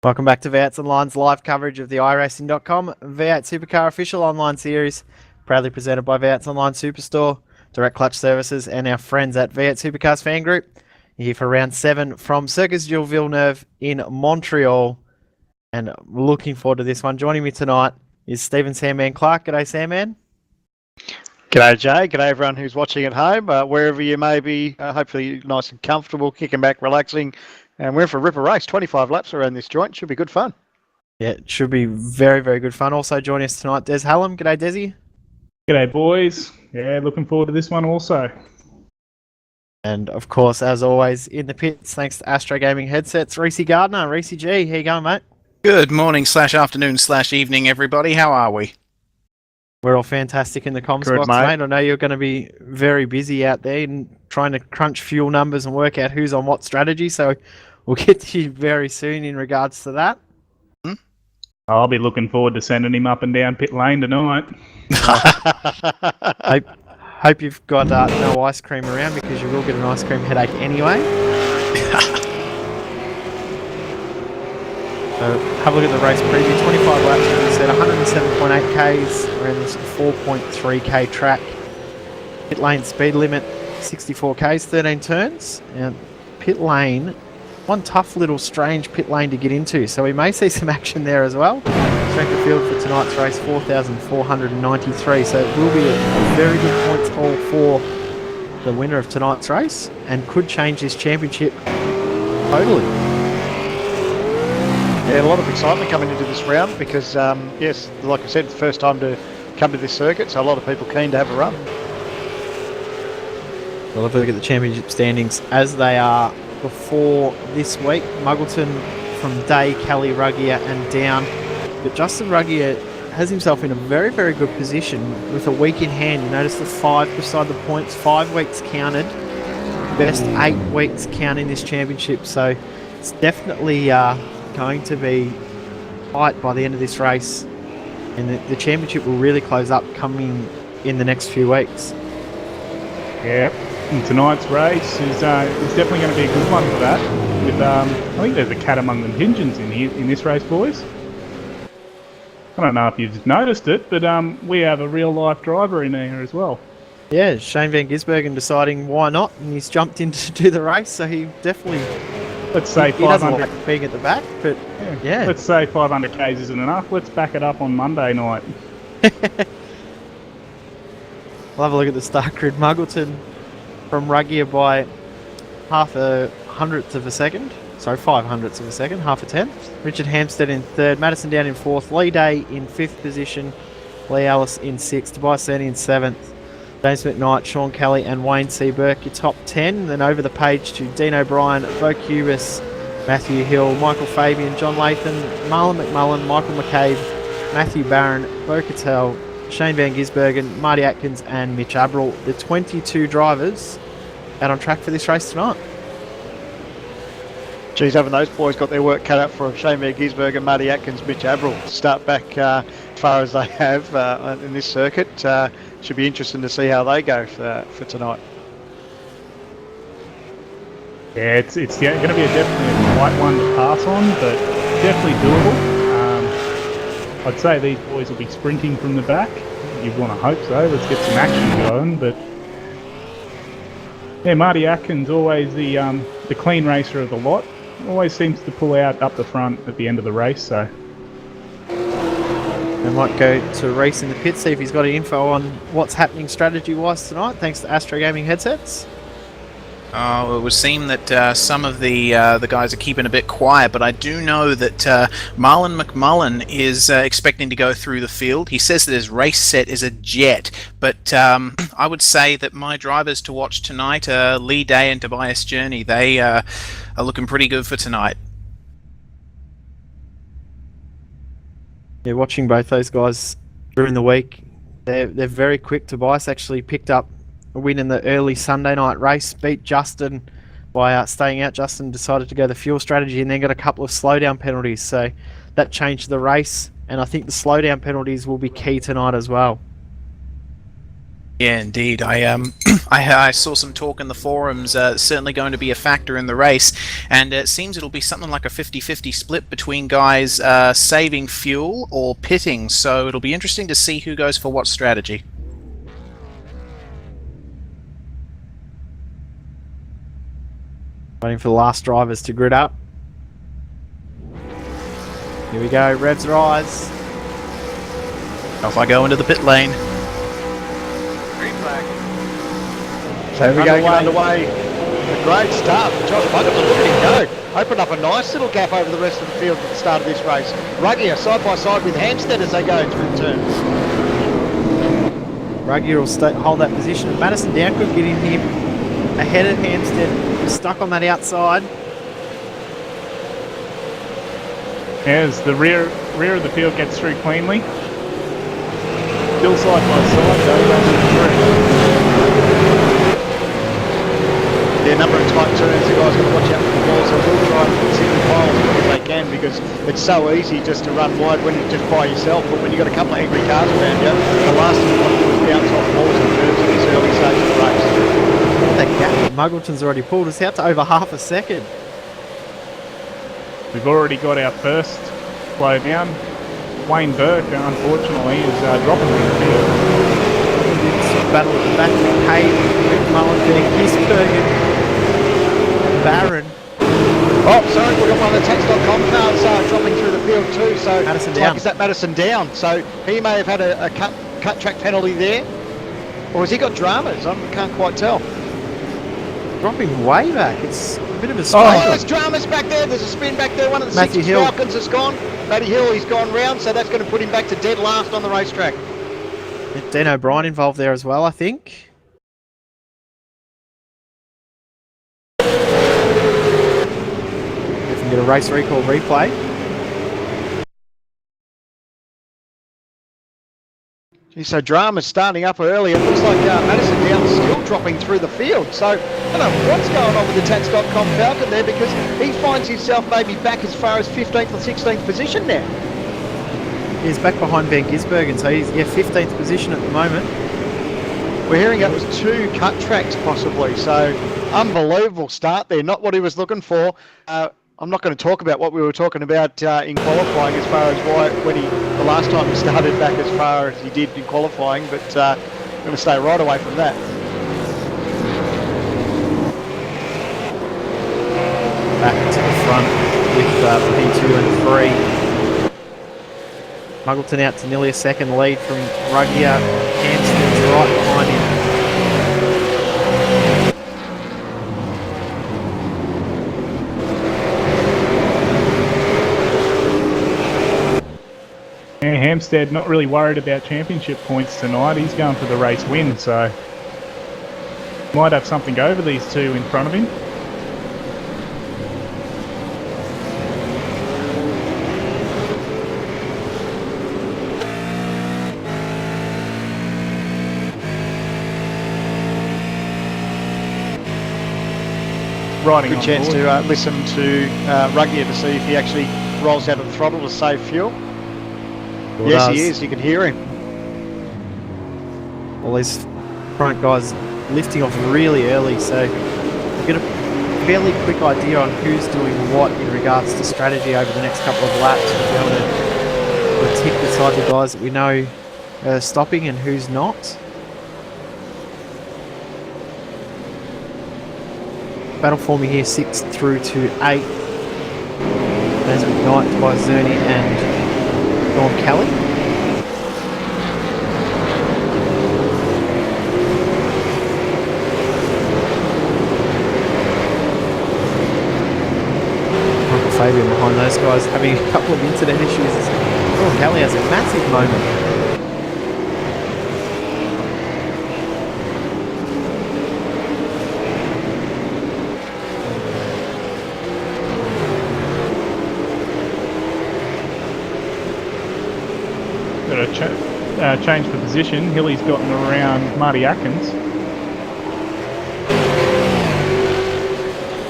Welcome back to V8's Online's live coverage of the iRacing.com V8 Supercar official online series, proudly presented by V8's Online Superstore, Direct Clutch Services, and our friends at V8 Supercars Fan Group. You're here for round 7 from Circus Gilles Villeneuve in Montreal, and looking forward to this one. Joining me tonight is Stephen Sandman Clark. G'day, Sandman. G'day, Jay. G'day, everyone who's watching at home, wherever you may be. Hopefully nice and comfortable, kicking back, relaxing. And we're in for a ripper race, 25 laps around this joint. Should be good fun. Yeah, it should be very, very good fun. Also joining us tonight, Des Hallam. G'day, Desi. G'day, boys. Yeah, looking forward to this one also. And of course, as always, in the pits, thanks to Astro Gaming Headsets, Reese Gardner. Reese G, how you going, mate? Good morning/afternoon/evening, everybody. How are we? We're all fantastic in the comms Good, box, mate. mate. I know you're going to be very busy out there and trying to crunch fuel numbers and work out who's on what strategy. So we'll get to you very soon in regards to that. I'll be looking forward to sending him up and down pit lane tonight. Hope you've got no ice cream around, because you will get an ice cream headache anyway. So have a look at the race preview. 25 laps, as we said, 107.8 Ks. We're in this 4.3K track. Pit lane speed limit, 64 Ks, 13 turns. And pit lane, one tough little strange pit lane to get into. So we may see some action there as well. Strength of field for tonight's race, 4,493. So it will be a very good points haul for the winner of tonight's race, and could change this championship totally. Yeah, a lot of excitement coming into this round because, yes, like I said, it's the first time to come to this circuit, so a lot of people keen to have a run. We'll have a look at the championship standings as they are before this week. Muggleton from Day, Kelly, Ruggier and down. But Justin Ruggier has himself in a very, very good position with a week in hand. You notice the 5 beside the points, 5 weeks counted. Best 8 weeks counting this championship. So it's definitely going to be tight by the end of this race. And the championship will really close up coming in the next few weeks. Yeah, and tonight's race is definitely going to be a good one for that. With I think there's a cat among the pigeons in this race, boys. I don't know if you've noticed it, but we have a real life driver in there as well. Yeah, Shane Van Gisbergen deciding why not, and he's jumped in to do the race, so he definitely... Let's say he doesn't 500. like being at the back, but yeah. Let's say 500 Ks isn't enough. Let's back it up on Monday night. We'll have a look at the start grid. Muggleton from Ruggier by half a hundredth of a second. Sorry, 500ths of a second, half a tenth. Richard Hampstead in third, Madison Down in fourth, Lee Day in fifth position, Lee Ellis in sixth, Tobias Cerny in seventh, James McKnight, Sean Kelly and Wayne C. Burke, your top 10. Then over the page to Dean O'Brien, Bo Cubis, Matthew Hill, Michael Fabian, John Lathan, Marlon McMullen, Michael McCabe, Matthew Barron, Bo Cattell, Shane Van Gisbergen, Marty Atkins and Mitch Abril, the 22 drivers out on track for this race tonight. Geez, haven't those boys got their work cut out for Shane Van Gisbergen, Marty Atkins, Mitch Abril to start back as far as they have in this circuit. Should be interesting to see how they go for tonight. Yeah, it's going to be definitely a tight one to pass on, but definitely doable. I'd say these boys will be sprinting from the back. You'd want to hope so. Let's get some action going. But yeah, Marty Atkins, always the clean racer of the lot. Always seems to pull out up the front at the end of the race. So I might go to Reese in the pit, see if he's got any info on what's happening strategy-wise tonight, thanks to Astro Gaming Headsets. It would seem that some of the guys are keeping a bit quiet, but I do know that Marlon McMullen is expecting to go through the field. He says that his race set is a jet, but I would say that my drivers to watch tonight are Lee Day and Tobias Cerny. They are looking pretty good for tonight. Yeah, watching both those guys during the week, they're very quick. Tobias actually picked up a win in the early Sunday night race, beat Justin by staying out. Justin decided to go the fuel strategy and then got a couple of slowdown penalties, so that changed the race, and I think the slowdown penalties will be key tonight as well. Yeah, indeed. I saw some talk in the forums. Certainly going to be a factor in the race, and it seems it'll be something like a 50-50 split between guys saving fuel or pitting. So it'll be interesting to see who goes for what strategy. Waiting for the last drivers to grid up. Here we go, revs rise. Off I go into the pit lane. So here we go, get underway. A great start for Josh Muggleton. Look at him go. Opened up a nice little gap over the rest of the field at the start of this race. Ruggier side by side with Hampstead as they go through the turns. Ruggier will hold that position. Madison Down could get in here ahead of Hampstead. He's stuck on that outside. As the rear of the field gets through cleanly. Still side by side, though, that's There are a number of tight turns. The guys got to watch out for the balls. So we'll try and sit the pile as quick as they can because it's so easy just to run wide when you're just by yourself. But when you've got a couple of angry cars around you, the last thing you want to do is bounce off balls and curves at this early stage of the race. That gap that Muggleton's already pulled us out to over half a second. We've already got our first blow down. Wayne Burke, unfortunately, is dropping from the field. Battle at the back of the cave with Mullen being Gisbergen, Barron. Oh, sorry, we've got one of the tax.com cars dropping through the field too. So Madison it's down. like, is that Madison down? So he may have had a cut track penalty there. Or has he got dramas? I can't quite tell. Dropping way back. It's a bit of a Oh, scraper. there's dramas back there. There's a spin back there. One of the Matthew six Hill. Falcons has gone. Matty Hill, he's gone round, so that's going to put him back to dead last on the racetrack. Dean O'Brien involved there as well, I think. If we can get a race recall replay. Gee, so drama's starting up early. It looks like Madison Down's still dropping through the field. So I don't know what's going on with the Tats.com Falcon there because he finds himself maybe back as far as 15th or 16th position now. He's back behind Ben Gisbergen, so he's 15th position at the moment. We're hearing it was 2 cut tracks possibly. So unbelievable start there. Not what he was looking for. I'm not going to talk about what we were talking about in qualifying as far as why the last time he started back as far as he did in qualifying, but I'm going to stay right away from that. Back to the front with P2 and 3. Muggleton out to nearly a second lead from Ruggier. Hampstead's right behind him. Yeah, Hampstead not really worried about championship points tonight. He's going for the race win, so might have something over these two in front of him. Riding Good on chance board. to listen to Ruggier to see if he actually rolls out of the throttle to save fuel. Well, Yes, does. he is. You can hear him. All these front guys lifting off really early, so you get a fairly quick idea on who's doing what in regards to strategy over the next couple of laps. We'll be able to tick beside the guys that we know are stopping and who's not. Battle forming here 6th through to 8th. As McKnight by Zerny and Norm Kelly. Michael Fabian behind those guys having a couple of internet issues. Norm Kelly has a massive moment. Got to change the position. Hilly's gotten around Marty Atkins.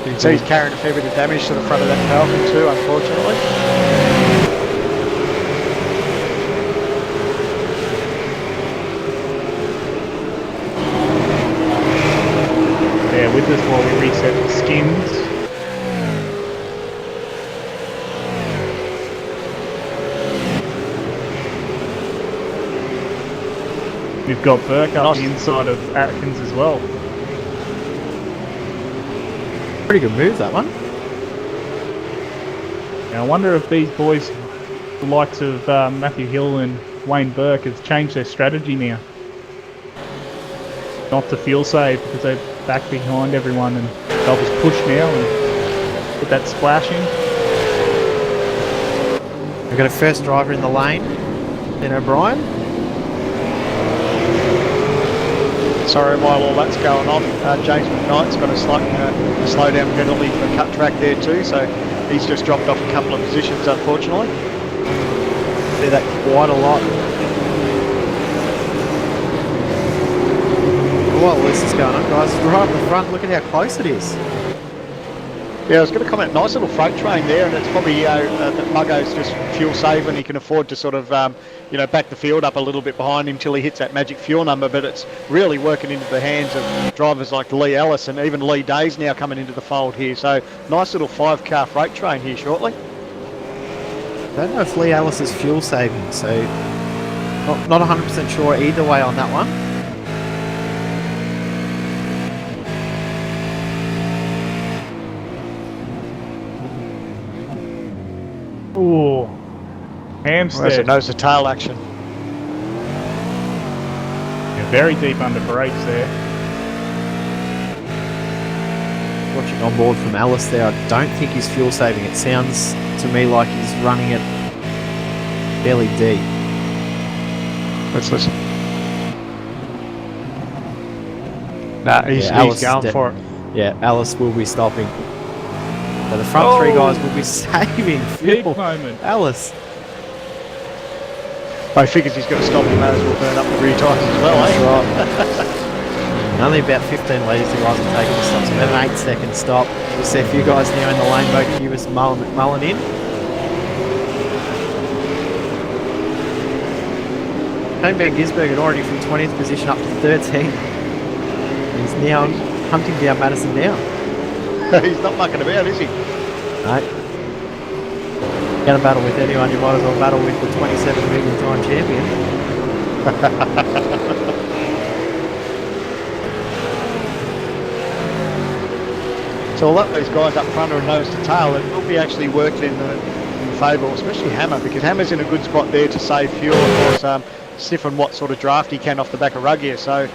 You can see he's carrying a fair bit of damage to the front of that Falcon too, unfortunately. just while we reset the skins. We've got Burke up the inside of Atkins as well. Pretty good move, that one. Now I wonder if these boys, the likes of Matthew Hill and Wayne Burke, have changed their strategy now. Not to fuel save because they're back behind everyone, and they'll just push now and get that splash in. We've got a first driver in the lane, then O'Brien. Sorry, while all that's going on, James McKnight's got a slow down penalty for cut track there too, so he's just dropped off a couple of positions, unfortunately. See that quite a lot. What this is going on, guys? It's right up the front. Look at how close it is. Yeah, I was going to comment, nice little freight train there, and it's probably that Muggo's just fuel saving. He can afford to sort of, back the field up a little bit behind him till he hits that magic fuel number, but it's really working into the hands of drivers like Lee Ellis and even Lee Day's now coming into the fold here. So nice little 5-car freight train here shortly. I don't know if Lee Ellis is fuel saving, so not 100% sure either way on that one. Ooh, Hampstead. Nose to tail action. Yeah, very deep under brakes there. Watching on board from Ellis there, I don't think he's fuel saving. It sounds to me like he's running it fairly deep. Let's listen. Nah, he's going for it. Yeah, Ellis will be stopping. So the front three guys will be saving Big fuel. moment. Ellis. I figures he's got to stop, he may as well burn up the rear tyres as well, That's right. Only about 15 litres the guys are taking to stop, so we have an 8-second stop. We'll see a few guys now in the lane, both Hughes and McMullen in. Shane Van Gisbergen already from 20th position up to 13. He's now hunting down Madison now. He's not mucking about, is he? No. Going to battle with anyone, you might as well battle with the 27 million time champion. So I'll let these guys up front are nose to tail. It will be actually working in favour, especially Hammer, because Hammer's in a good spot there to save fuel, of course, sniffing what sort of draft he can off the back of Ruggier. So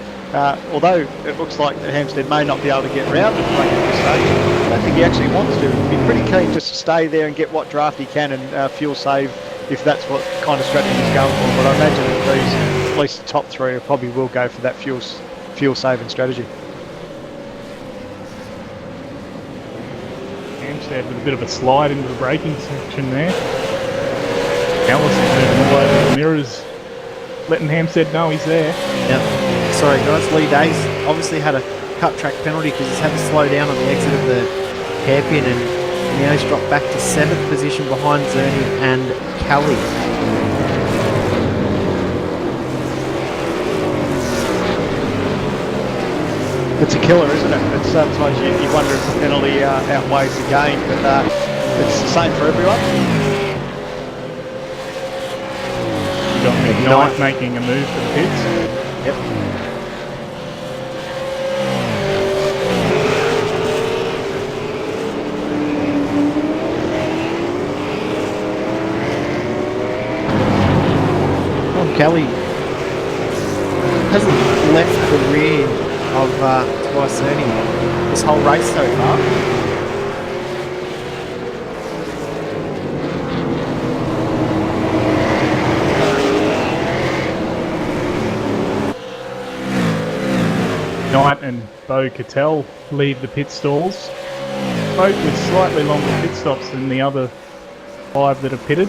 although it looks like that Hampstead may not be able to get round to Ruggier at this stage, I don't think he actually wants to. He'd be pretty keen just to stay there and get what draft he can and fuel save if that's what kind of strategy he's going for. But I imagine that these, at least the top three, probably will go for that fuel saving strategy. Hampstead with a bit of a slide into the braking section there. Ellis is moving all over the mirrors, letting Hampstead know he's there. Yep. Sorry guys, Lee Days obviously had a cut track penalty because he's had to slow down on the exit of the hairpin, and now he's dropped back to 7th position behind Zerny and Kelly. It's a killer, isn't it? It's sometimes you wonder if the penalty outweighs the game, but it's the same for everyone. You got McKnight making a move for the pits. Yep. Kelly hasn't left the rear of Tobias Zerny this whole race so far. Knight and Bo Cattell leave the pit stalls, both with slightly longer pit stops than the other 5 that are pitted.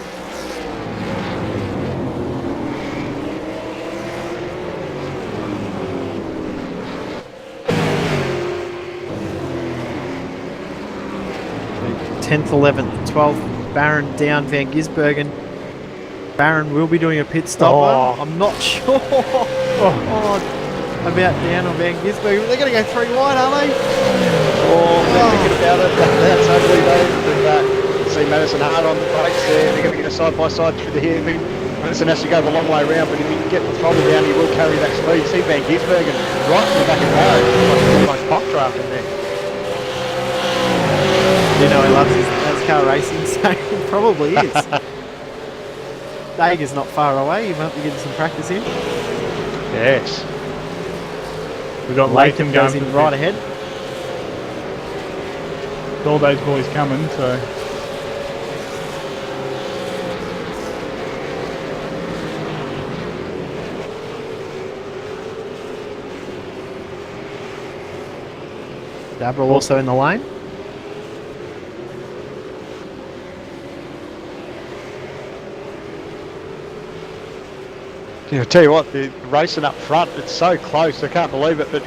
So 10th, 11th, 12th, Barron down Van Gisbergen. Barron will be doing a pit stop. Oh. I'm not sure. Oh. about down on Van Gisbergen. They're going to go 3 wide, are they? Oh, they're thinking about it. That's ugly, though. See Madison hard on the brakes there. They're going to get a side-by-side through the hairpin. Madison has to go the long way around, but if you can get the throttle down, you will carry that speed. See Van Gisbergen right from the back of the barrel. Like almost pop draft in there. You know he loves his NASCAR racing, so he probably is. Dager's not far away. You might be getting some practice in. Yes. We've got Latham Latham goes going in right ahead. all those boys coming, so Dabra also in the lane. Yeah, I tell you what, the racing up front, it's so close, I can't believe it, but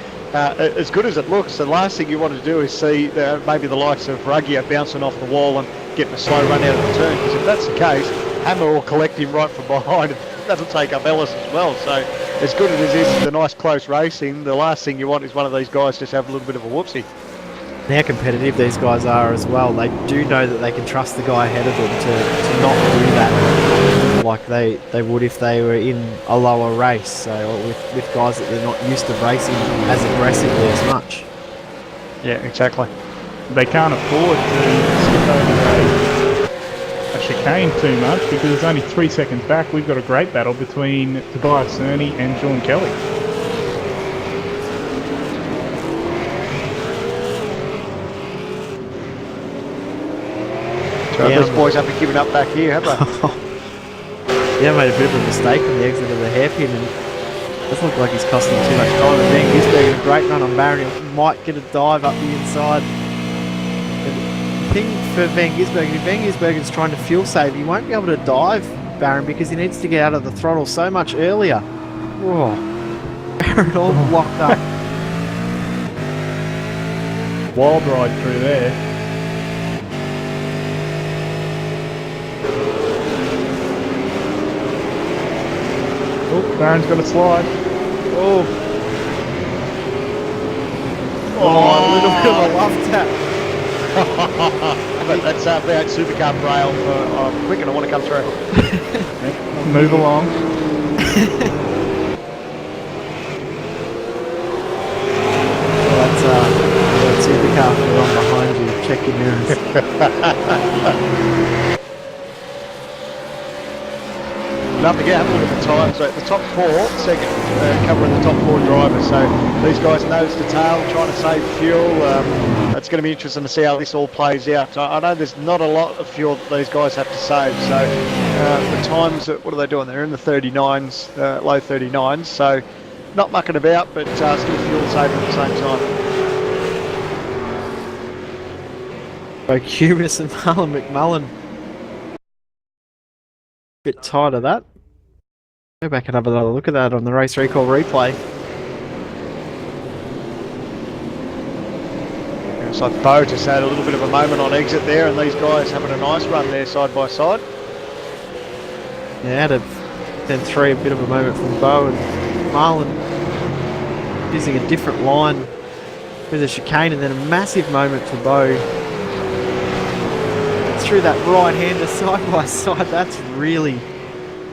as good as it looks, the last thing you want to do is see maybe the likes of Ruggio bouncing off the wall and getting a slow run out of the turn, because if that's the case, Hammer will collect him right from behind, and that'll take up Ellis as well. So as good as this is the nice close racing, the last thing you want is one of these guys just have a little bit of a whoopsie. How competitive these guys are as well. They do know that they can trust the guy ahead of them to not do that like they would if they were in a lower race. So with guys that they're not used to racing as aggressively as much. Yeah, exactly. they can't afford to skip over a chicane too much because there's only 3 seconds back. We've got a great battle between Tobias Cerny and Sean Kelly. So these boys haven't given up back here, have they? Yeah, made a bit of a mistake on the exit of the hairpin, and it doesn't look like he's costing too much time. And Van Gisbergen, a great run on Barron, he might get a dive up the inside. The thing for Van Gisbergen, if Van Gisbergen's trying to fuel save, he won't be able to dive Barron because he needs to get out of the throttle so much earlier. Whoa. Barron all locked up. Wild ride through there. Oh, Barron's got a slide. Oh. Oh, a little bit of a love tap. But that's V8 Supercar rail for quick and I want to come through. Move along. That's Supercar for on behind you. Check your mirrors. Don't forget, have a look at the time. So the top four, second, covering the top four drivers. So these guys nose to tail, trying to save fuel. It's going to be interesting to see how this all plays out. So I know there's not a lot of fuel that these guys have to save. So the times, what are they doing? They're in the 39s, low 39s. So not mucking about, but still fuel saving at the same time. Bo Cubis and Marlon McMullen. Bit tired of that. Go back and have another look at that on the race recall replay. It's like Bo just had a little bit of a moment on exit there, and these guys having a nice run there side by side. Yeah, out of 10-3, a bit of a moment from Bo and Marlon using a different line with a chicane, and then a massive moment for Bo through that right-hander side by side. That's really,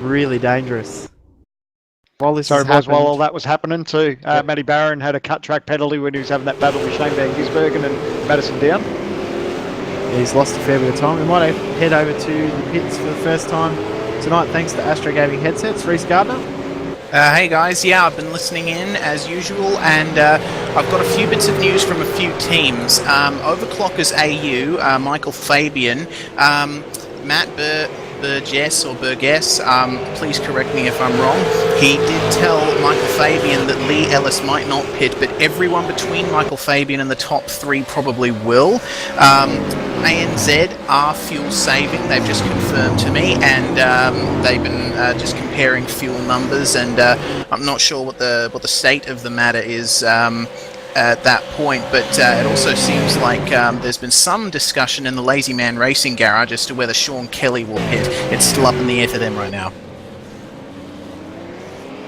really dangerous. While this Sorry, has boys, happened, while all that was happening too, Matty Barron had a cut track penalty when he was having that battle with Shane Van Gisbergen and Madison down. he's lost a fair bit of time. We might head over to the pits for the first time tonight thanks to Astro Gaming headsets. Reece Gardner. Hey guys, yeah, I've been listening in as usual, and I've got a few bits of news from a few teams. Overclockers AU, Michael Fabian, Matt Burgess or Burgess, please correct me if I'm wrong. He did tell Michael Fabian that Lee Ellis might not pit, but everyone between Michael Fabian and the top three probably will. ANZ are fuel saving, they've just confirmed to me, and they've been just comparing fuel numbers, and I'm not sure what the state of the matter is at that point, but it also seems like there's been some discussion in the Lazy Man Racing Garage as to whether Sean Kelly will pit. It's still up in the air for them right now.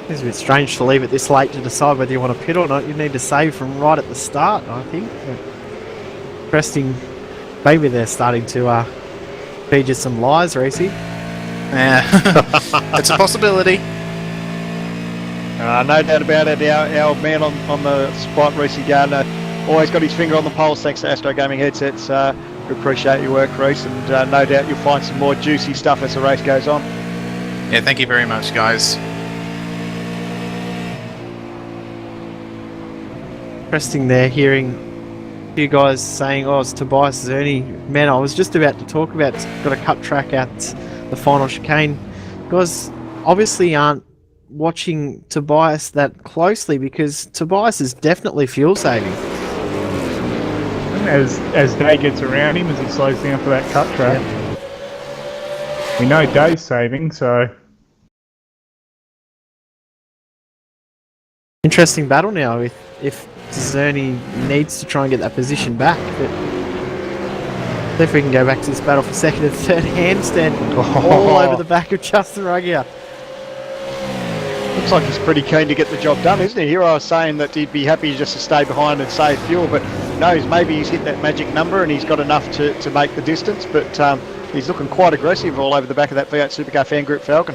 It's a bit strange to leave it this late to decide whether you want to pit or not. You need to save from right at the start, I think. But interesting. Maybe they're starting to feed you some lies, Reese. Yeah, it's a possibility. No doubt about it. Our man on the spot, Reese Gardner, always got his finger on the pulse thanks to Astro Gaming headsets. We appreciate your work, Reese, and no doubt you'll find some more juicy stuff as the race goes on. Yeah, thank you very much, guys. Interesting there, hearing you guys saying, oh, it's Tobias Zerny. Man, I was just about to talk about, got a cut track at the final chicane. You guys obviously aren't watching Tobias that closely because Tobias is definitely fuel saving. As Day gets around him, as he slows down for that cut track. Yeah. We know Day's saving, so... Interesting battle now if Zerny needs to try and get that position back, but if we can go back to this battle for second and third, handstand all over the back of Justin Ruggier. Looks like he's pretty keen to get the job done, isn't he? Here I was saying that he'd be happy just to stay behind and save fuel, but no, maybe he's hit that magic number and he's got enough to make the distance, but he's looking quite aggressive all over the back of that V8 Supercar Fan Group Falcon.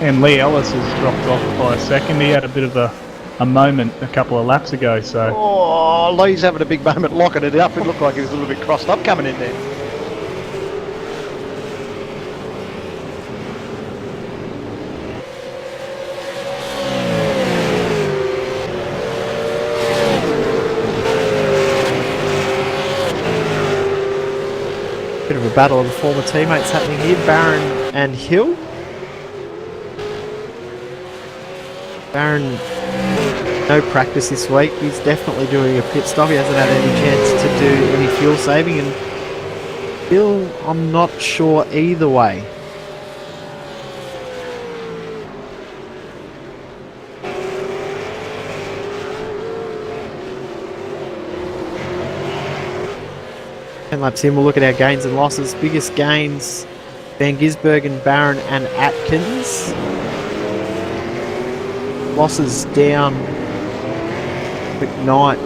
And Lee Ellis has dropped off by a second. He had a bit of a moment a couple of laps ago, so... Oh, Lee's having a big moment locking it up. It looked like he was a little bit crossed up coming in there. Bit of a battle of the former teammates happening here, Barron and Hill. Barron, no practice this week. He's definitely doing a pit stop. He hasn't had any chance to do any fuel saving. And Hill, I'm not sure either way. And laps in, we'll look at our gains and losses. Biggest gains, Van Gisbergen, Barron and Atkins. Losses down, McKnight,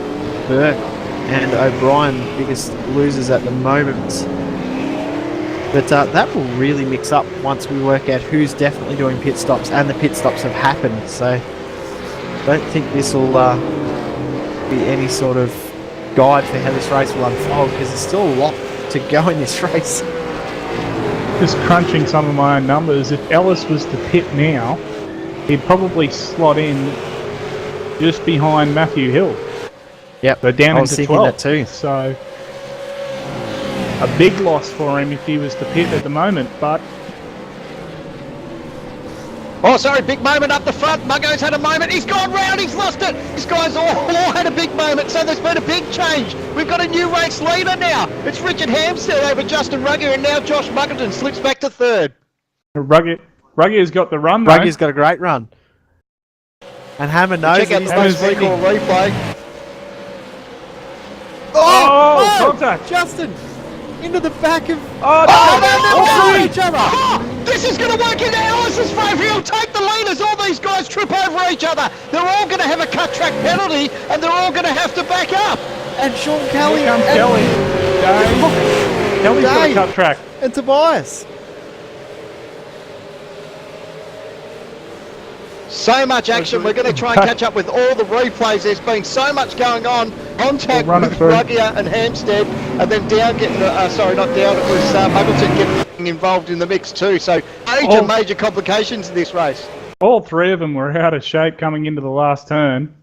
Burke and O'Brien, biggest losers at the moment. But that will really mix up once we work out who's definitely doing pit stops, and the pit stops have happened. So I don't think this will be any sort of guide for how this race will unfold, because there's still a lot to go in this race. Just crunching some of my own numbers, if Ellis was to pit now, he'd probably slot in just behind Matthew Hill. Yep, so down I was into thinking 12th. that too. So a big loss for him if he was to pit at the moment, but... Oh, sorry, big moment up the front. Muggo's had a moment. He's gone round. He's lost it. This guy's all had a big moment, so there's been a big change. We've got a new race leader now. It's Richard Hampstead over Justin Ruggier, and now Josh Muggleton slips back to third. Ruggier's got the run, though. Ruggier's got a great run. And Hammer knows Check out the most recall replay. Oh, contact. Justin! Into the back of... Oh, through each other! Oh, this is going to work into Ellis's favour. He'll take the leaders. All these guys trip over each other. They're all going to have a cut track penalty, and they're all going to have to back up. And Sean Kelly... Here comes Kelly. Kelly's got a cut track. And Tobias. So much action. We're going to try and catch up with all the replays. There's been so much going on. Contact with Ruggier and Hampstead, and then down getting, sorry, not down, it was Muggleton getting involved in the mix too. So major complications in this race. All three of them were out of shape coming into the last turn.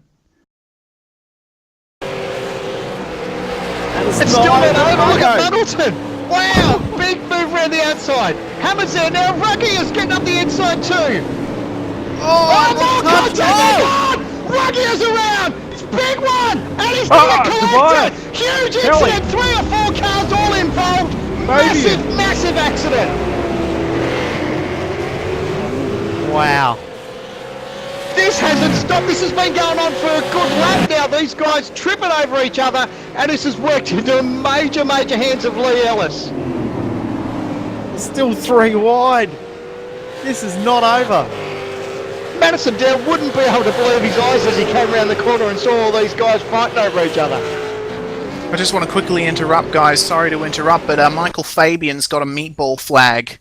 It's still not over. Look at Muggleton. Wow, big move around the outside. Hammer's there now. Ruggier's getting up the inside too. Oh, more contact! Ruggier's around! It's a big one! And he's going to collect it! Huge incident! 3 or 4 cars all involved! Massive accident! Wow. This hasn't stopped. This has been going on for a good lap now. These guys tripping over each other, and this has worked into major hands of Lee Ellis. Still 3 wide. This is not over. Madison Down wouldn't be able to believe his eyes as he came around the corner and saw all these guys fighting over each other. I just want to quickly interrupt, guys. Sorry to interrupt, but Michael Fabian's got a meatball flag.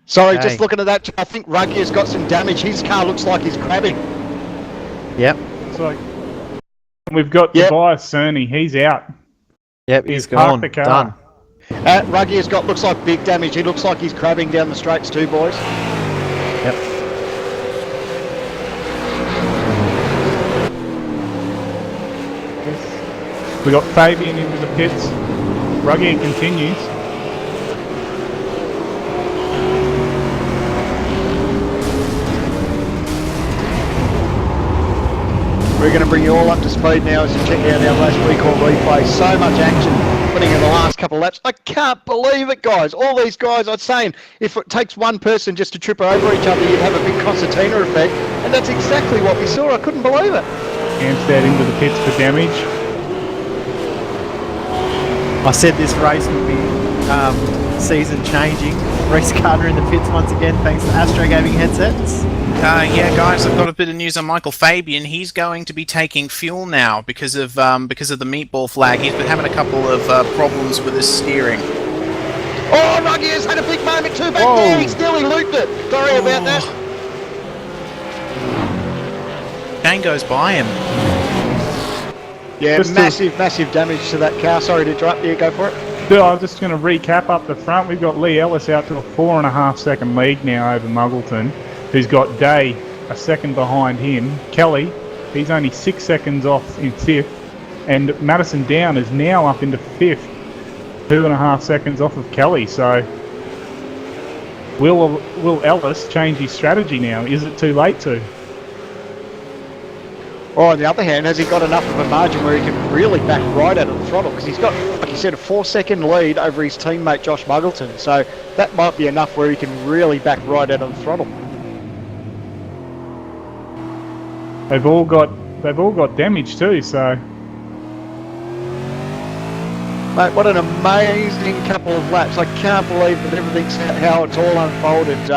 Sorry, Okay. just looking at that, I think Ruggy has got some damage. His car looks like he's crabbing. Yep. So we've got Yep. Tobias Cerny. He's out. Yep, He's he's gone. parked the car. Done. Ruggy has got, looks like big damage. He looks like he's crabbing down the straights too, boys. Yep. We got Fabian into the pits. Ruggy continues. We're going to bring you all up to speed now as you check out our last recall replay. So much action happening in the last couple of laps. I can't believe it, guys. All these guys, I'm saying, if it takes one person just to trip over each other, you'd have a big concertina effect. And that's exactly what we saw. I couldn't believe it. Amstead into the pits for damage. I said this race would be season changing. Reece Gardner in the pits once again, thanks to Astro Gaming headsets. Yeah, guys, I've got a bit of news on Michael Fabian. He's going to be taking fuel now because of the meatball flag. He's been having a couple of problems with his steering. Oh, Ruggy has had a big moment too back there. He's nearly looped it. Sorry about that. Shane goes by him. Yeah, Just massive damage to that car. Sorry to interrupt you. Go for it. So I'm just going to recap up the front. We've got Lee Ellis out to a 4.5 second lead now over Muggleton, who's got Day a second behind him. Kelly, he's only 6 seconds off in 5th. And Madison Down is now up into 5th, 2.5 seconds off of Kelly. So will Ellis change his strategy now? Is it too late to? Or on the other hand, has he got enough of a margin where he can really back right out of the throttle? Because he's got, like you said, a 4-second lead over his teammate Josh Muggleton. So that might be enough where he can really back right out of the throttle. They've all got damage too. So Mate, what an amazing couple of laps. I can't believe that everything's how it's all unfolded.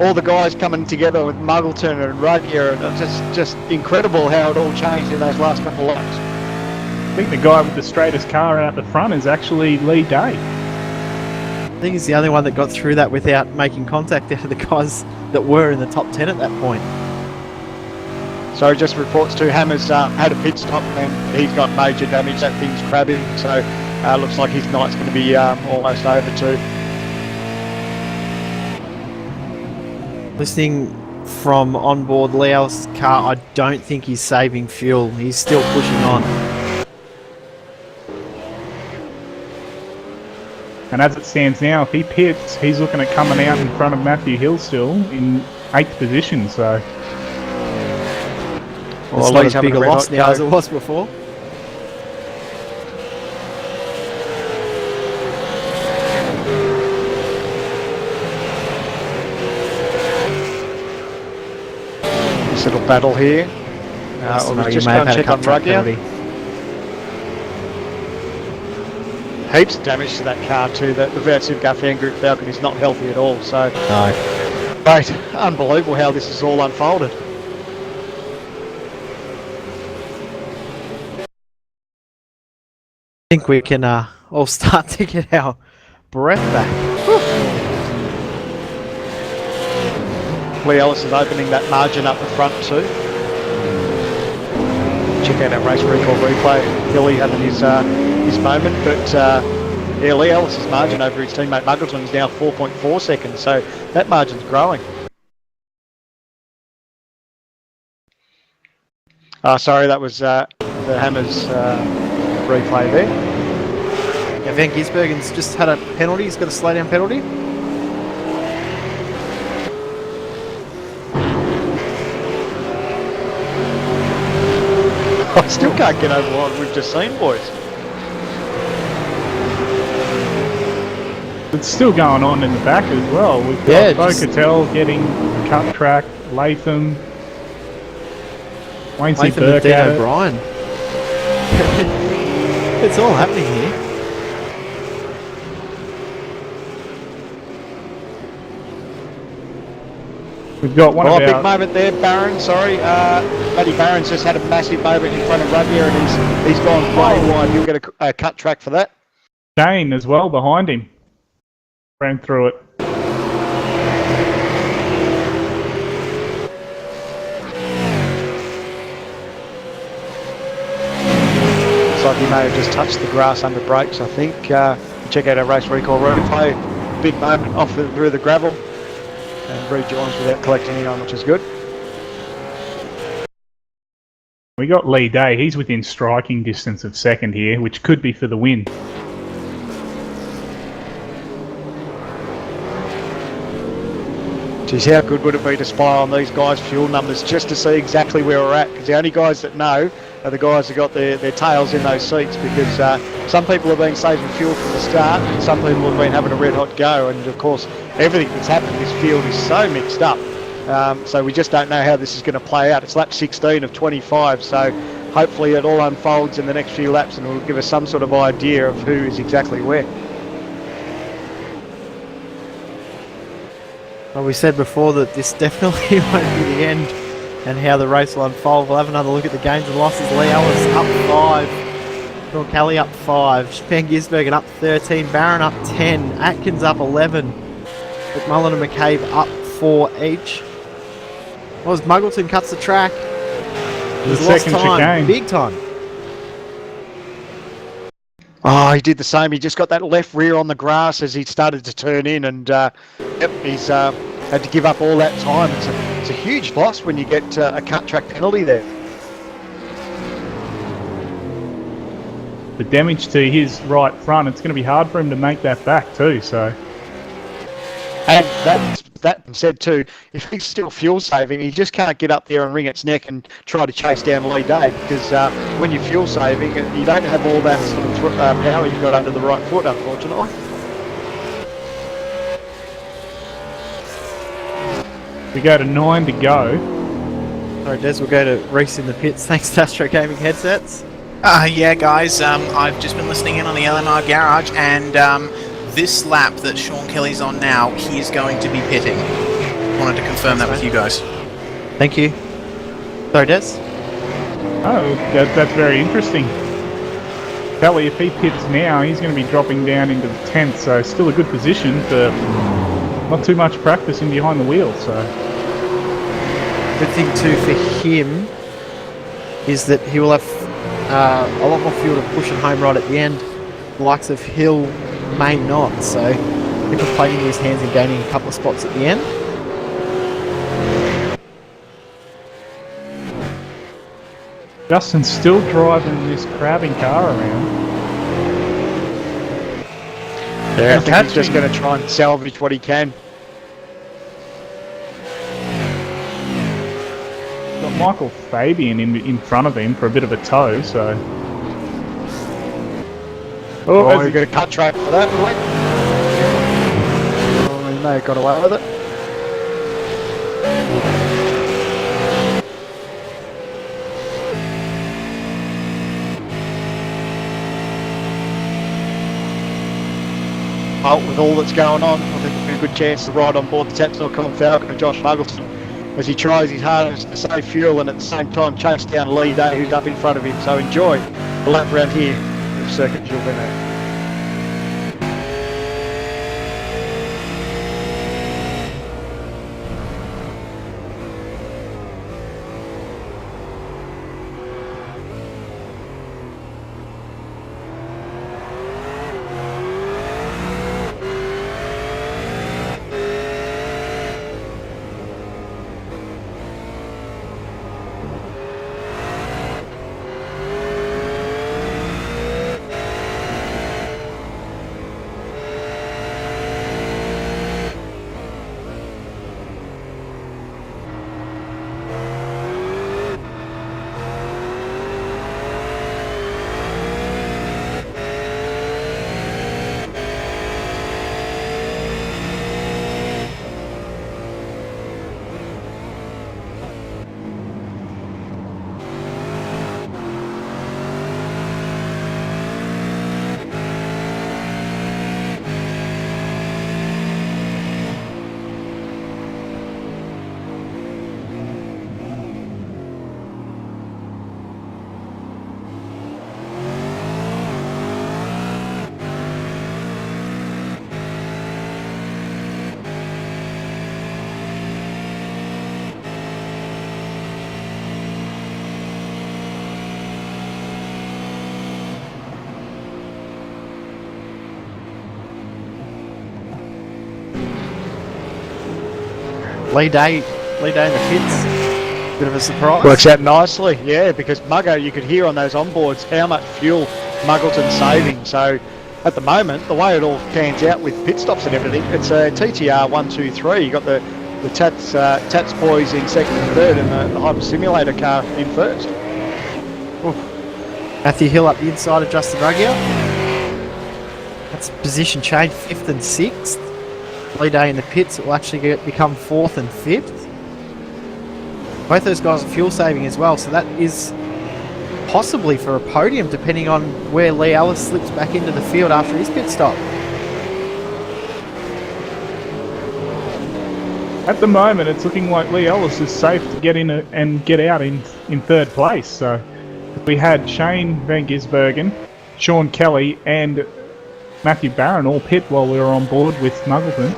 All the guys coming together with Muggleton and Ruggier, and it's just incredible how it all changed in those last couple of laps. I think the guy with the straightest car out the front is actually Lee Day. I think he's the only one that got through that without making contact out of the guys that were in the top 10 at that point. So just reports to Hammers had a pit stop and he's got major damage. That thing's crabbing, so looks like his night's going to be almost over too. Listening from onboard Leo's car, I don't think he's saving fuel. He's still pushing on. And as it stands now, if he pits, he's looking at coming out in front of Matthew Hill still in 8th position. So It's not as big a loss now as it was before. This little battle here. We'll just go and check on Ruggier. Heaps of damage to that car too. The V8 Supercar fan group Falcon is not healthy at all. So, No. mate, unbelievable how this is all unfolded. I think we can all start to get our breath back. Lee Ellis is opening that margin up the front too. Check out our race recall replay. Billy having his moment, but yeah, Lee Ellis's margin over his teammate Muggleton is now 4.4 seconds, so that margin's growing. Sorry, that was the Hammers replay there. Yeah, Van Gisbergen's just had a penalty. He's got a slow down penalty. I still can't get over what we've just seen, boys. it's still going on in the back as well. We've got Bocatel getting cut track, Latham, Waynesy Latham Burke and at Dean it. O'Brien. It's all happening here. We've got one of big our... moment there, Barron. Sorry, Matty Barron's just had a massive moment in front of Rudyard, and he's gone way wide. He'll get a cut track for that. Shane as well behind him. Ran through it. Looks like he may have just touched the grass under brakes, I think. Check out our race recall replay. Big moment off through the gravel. And rejoins without collecting anyone, which is good. We got Lee Day. He's within striking distance of second here, which could be for the win. Geez, how good would it be to spy on these guys' fuel numbers just to see exactly where we're at? Because the only guys that know are the guys that got their tails in those seats, because some people have been saving fuel from the start and some people have been having a red hot go, and of course everything that's happened in this field is so mixed up. So we just don't know how this is going to play out. It's lap 16 of 25, so hopefully it all unfolds in the next few laps and will give us some sort of idea of who is exactly where. Well, we said before that this definitely won't be the end and how the race will unfold. We'll have another look at the gains and losses. Lee Ellis up 5. Bill Kelly up 5. Van Gisbergen up 13. Barron up 10. Atkins up 11. McMullen and McCabe up 4 each. Well, as Muggleton cuts the track, he's lost second time, chicane. big time. Oh, he did the same. He just got that left rear on the grass as he started to turn in, and he's had to give up all that time. It's a huge loss when you get a cut track penalty there. The damage to his right front, it's going to be hard for him to make that back too, so... And that said too, if he's still fuel saving, he just can't get up there and wring its neck and try to chase down Lee Day, because when you're fuel saving, you don't have all that sort of power you've got under the right foot, unfortunately. We go to 9 to go. Alright, Des, we'll go to Reese in the pits. Thanks to Astro Gaming headsets. Yeah, guys, I've just been listening in on the LNR Garage, and this lap that Sean Kelly's on now, he is going to be pitting. Wanted to confirm that with you guys. Thank you. Sorry, Des? Oh, that's very interesting. Kelly, if he pits now, he's going to be dropping down into the 10th, so still a good position, but not too much practice in behind the wheel, so... Good thing too for him is that he will have a lot more fuel to push it home right at the end. The likes of Hill may not, so people playing into his hands and gaining a couple of spots at the end. Justin's still driving this crabbing car around. Yeah, I think he's just going to try and salvage what he can. Got Michael Fabian in front of him for a bit of a tow, so... Oh, you've got a cut track for that, boy. Oh, he may have got away with it. Well, with all that's going on, I think there's a good chance to ride on board the Taps.com Falcon and Josh Muggleton as he tries his hardest to save fuel and at the same time chase down Lee Day, who's up in front of him. So enjoy the lap round here of Circuit Jules Verne. Lee Day in the pits. Bit of a surprise. Works out nicely, yeah, because Muggo, you could hear on those onboards how much fuel Muggleton's saving. So at the moment, the way it all pans out with pit stops and everything, it's a TTR 1, 2, 3. You got the Tats boys in second and third, and the Hyper Simulator car in first. Matthew Hill up the inside of Justin Ruggier. That's position change, 5th and 6th. Lee Day in the pits will actually become 4th and 5th. Both those guys are fuel saving as well, so that is possibly for a podium depending on where Lee Ellis slips back into the field after his pit stop. At the moment, it's looking like Lee Ellis is safe to get in and get out in third place. So we had Shane Van Gisbergen, Sean Kelly, and Matthew Barron all pit while we were on board with Muggleton.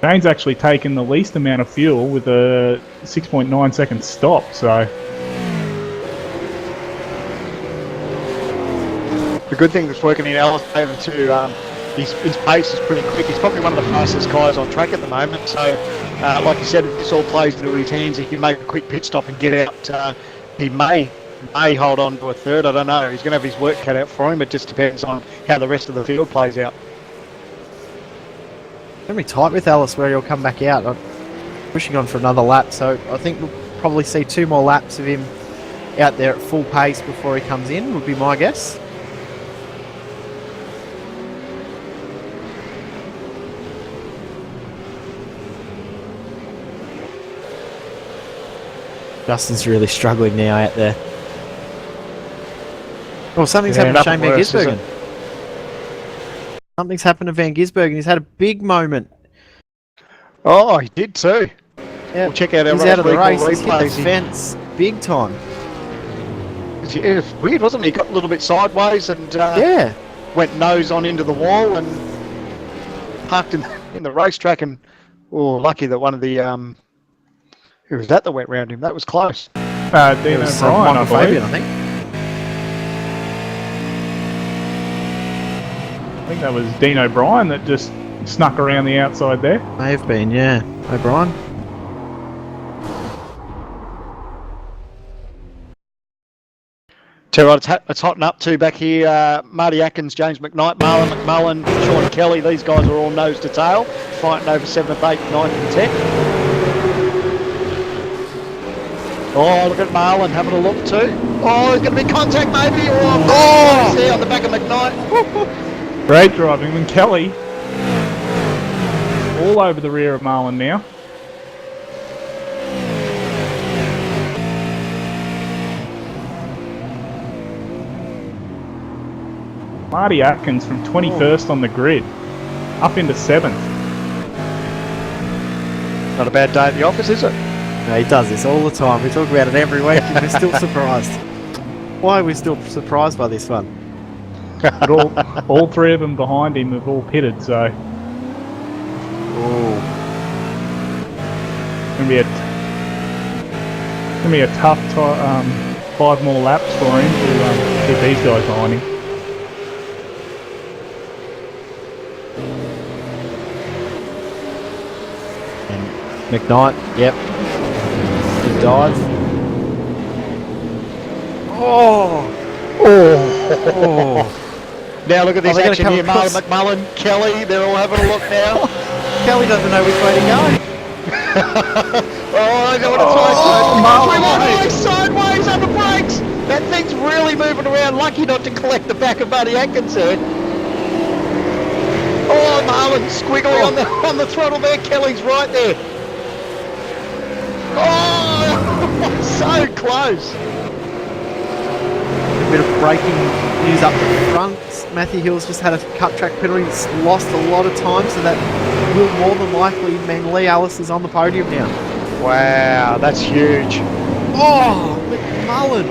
Shane's actually taken the least amount of fuel with a 6.9 second stop, so... The good thing that's working in Ellis' favour too, his pace is pretty quick. He's probably one of the fastest guys on track at the moment, so like you said, if this all plays into his hands, he can make a quick pit stop and get out. He may hold on to a third, I don't know. He's going to have his work cut out for him. It just depends on how the rest of the field plays out. Going to be tight with Ellis where he'll come back out. I'm pushing on for another lap, so I think we'll probably see 2 more laps of him out there at full pace before he comes in, would be my guess. Justin's really struggling now out there. Oh, something's happened to Shane Van Gisbergen. Something's happened to Van Gisbergen. He's had a big moment. Oh, he did too. Yeah, we'll check out our he's out of the race. He's hit the replays. fence big time. It was weird, wasn't it? He got a little bit sideways and Yeah. went nose on into the wall and parked in the racetrack. And lucky that one of the who was that went round him? That was close. Dino was, Bryan, I Michael Fabian, believe. I think. I think that was Dean O'Brien that just snuck around the outside there. May have been, yeah. O'Brien. Tell you what, it's hotting up too back here. Marty Atkins, James McKnight, Marlon McMullen, Sean Kelly. These guys are all nose to tail, fighting over 7th, 8th, 9th and 10th. Oh, look at Marlon having a look too. Oh, there's going to be contact maybe. Oh, there on the back of McKnight. Great driving. And Kelly all over the rear of Marlon now. Marty Atkins from 21st on the grid, up into 7th. Not a bad day at the office, is it? No, he does this all the time. We talk about it every week and we're still surprised. Why are we still surprised by this one? But all 3 of them behind him have all pitted, so... Oh. It's gonna be a tough 5 more laps for him to keep these guys behind him. And McKnight, yep. Good dive. Oh! Now look at this they're gonna action come here. across. Marlon McMullen, Kelly, they're all having a look now. Kelly doesn't know which way to go. I know what it's like. Sideways on the brakes. That thing's really moving around. Lucky not to collect the back of Marty Atkins there. Oh, Marlon squiggly on the throttle there. Kelly's right there. Oh, so close. A bit of braking news up the front. Matthew Hill's just had a cut track penalty. He's lost a lot of time, so that will more than likely mean Lee Ellis is on the podium now. Wow, that's huge. Oh, McMullen.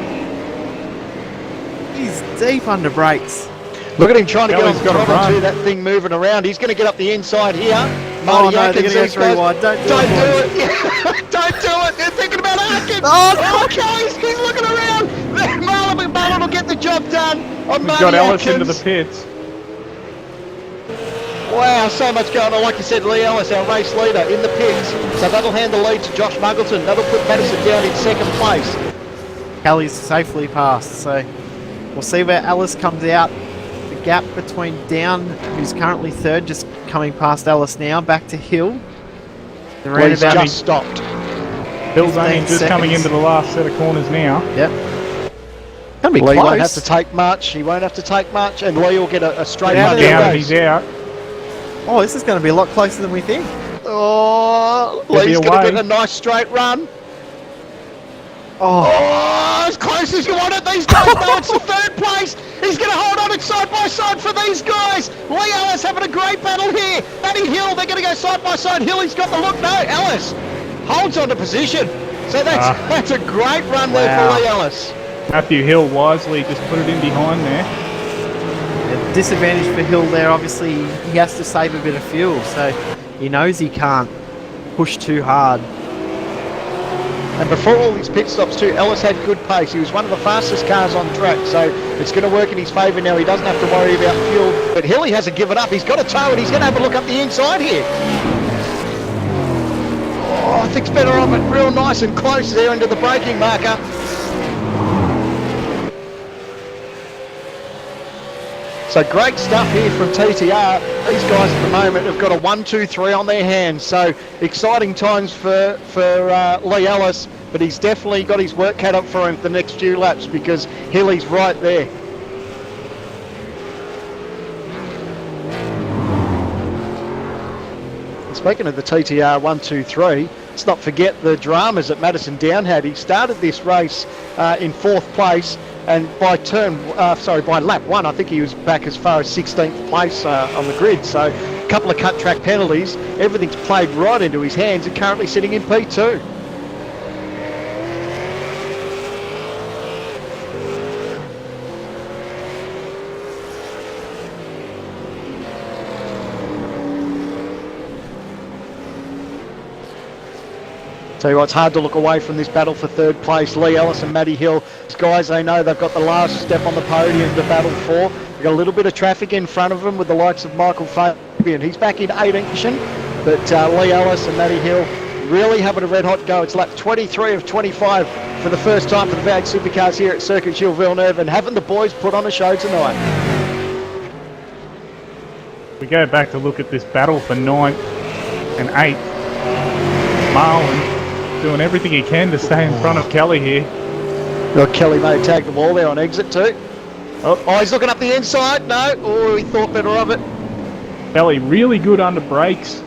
He's deep under brakes. Look at him trying to get on the Kelly's got a throttle run. too, that thing moving around. He's going to get up the inside here. Oh Marty no, they're Atkins, going to go these 3 guys- wide. Don't do Don't it, do boys. it. Yeah. Don't do it. They're thinking about Atkins. Oh, Kelly's he's looking around. Marlon McMullen will get the job done on We've Marty got Ellis Atkins. into the pits. Wow, so much going on. Like you said, Lee Ellis, our race leader, in the pits. So that'll hand the lead to Josh Muggleton. That'll put Madison down in second place. Kelly's safely passed, so we'll see where Ellis comes out. The gap between Down, who's currently third, just coming past Ellis now, back to Hill. The Well, he's roundabout. just stopped. Bill's only 15 just coming seconds. into the last set of corners now. Yep. Gonna be Lee close. won't have to take much. He won't have to take much, and Lee will get a straight Yeah, run they're out Down, of he's race. out. Oh, this is going to be a lot closer than we think. Oh, He'll be Lee's going to away. get a nice straight run. Oh, Oh, as close as you want it these days. No, it's the third place. He's going to hold on it side by side for these guys. Lee Ellis having a great battle here. Matty Hill, they're going to go side by side. Hill, he's got the look. No, Ellis holds on to position. So that's a great run there Wow. for Lee Ellis. Matthew Hill wisely just put it in behind there. the disadvantage for Hill there, obviously, he has to save a bit of fuel, so he knows he can't push too hard. And before all these pit stops too, Ellis had good pace. He was one of the fastest cars on track, so it's going to work in his favour now. He doesn't have to worry about fuel. But Hilly hasn't given up. He's got a toe and he's going to have a look up the inside here. Oh, I think's better off it. Real nice and close there into the braking marker. So great stuff here from TTR. These guys at the moment have got a 1-2-3 on their hands. So exciting times for Lee Ellis, but he's definitely got his work cut up for him for the next few laps because Hilly's right there. And speaking of the TTR 1-2-3, let's not forget the dramas that Madison Down had. He started this race in 4th place. And by lap 1, I think he was back as far as 16th place on the grid. So a couple of cut track penalties. Everything's played right into his hands and currently sitting in P2. Tell you what, it's hard to look away from this battle for 3rd place. Lee Ellis and Matty Hill. These guys, they know they've got the last step on the podium to battle for. They've got a little bit of traffic in front of them with the likes of Michael Fabian. He's back in 18th position, but Lee Ellis and Matty Hill really having a red hot go. It's lap 23 of 25 for the first time for the VH Supercars here at Circuit Gilles Villeneuve, and having the boys put on a show tonight. We go back to look at this battle for 9th and 8th. Marlon doing everything he can to stay in front of Kelly here. Well, Kelly may have tagged the wall there on exit too. Oh, he's looking up the inside. No. Oh, he thought better of it. Kelly really good under brakes.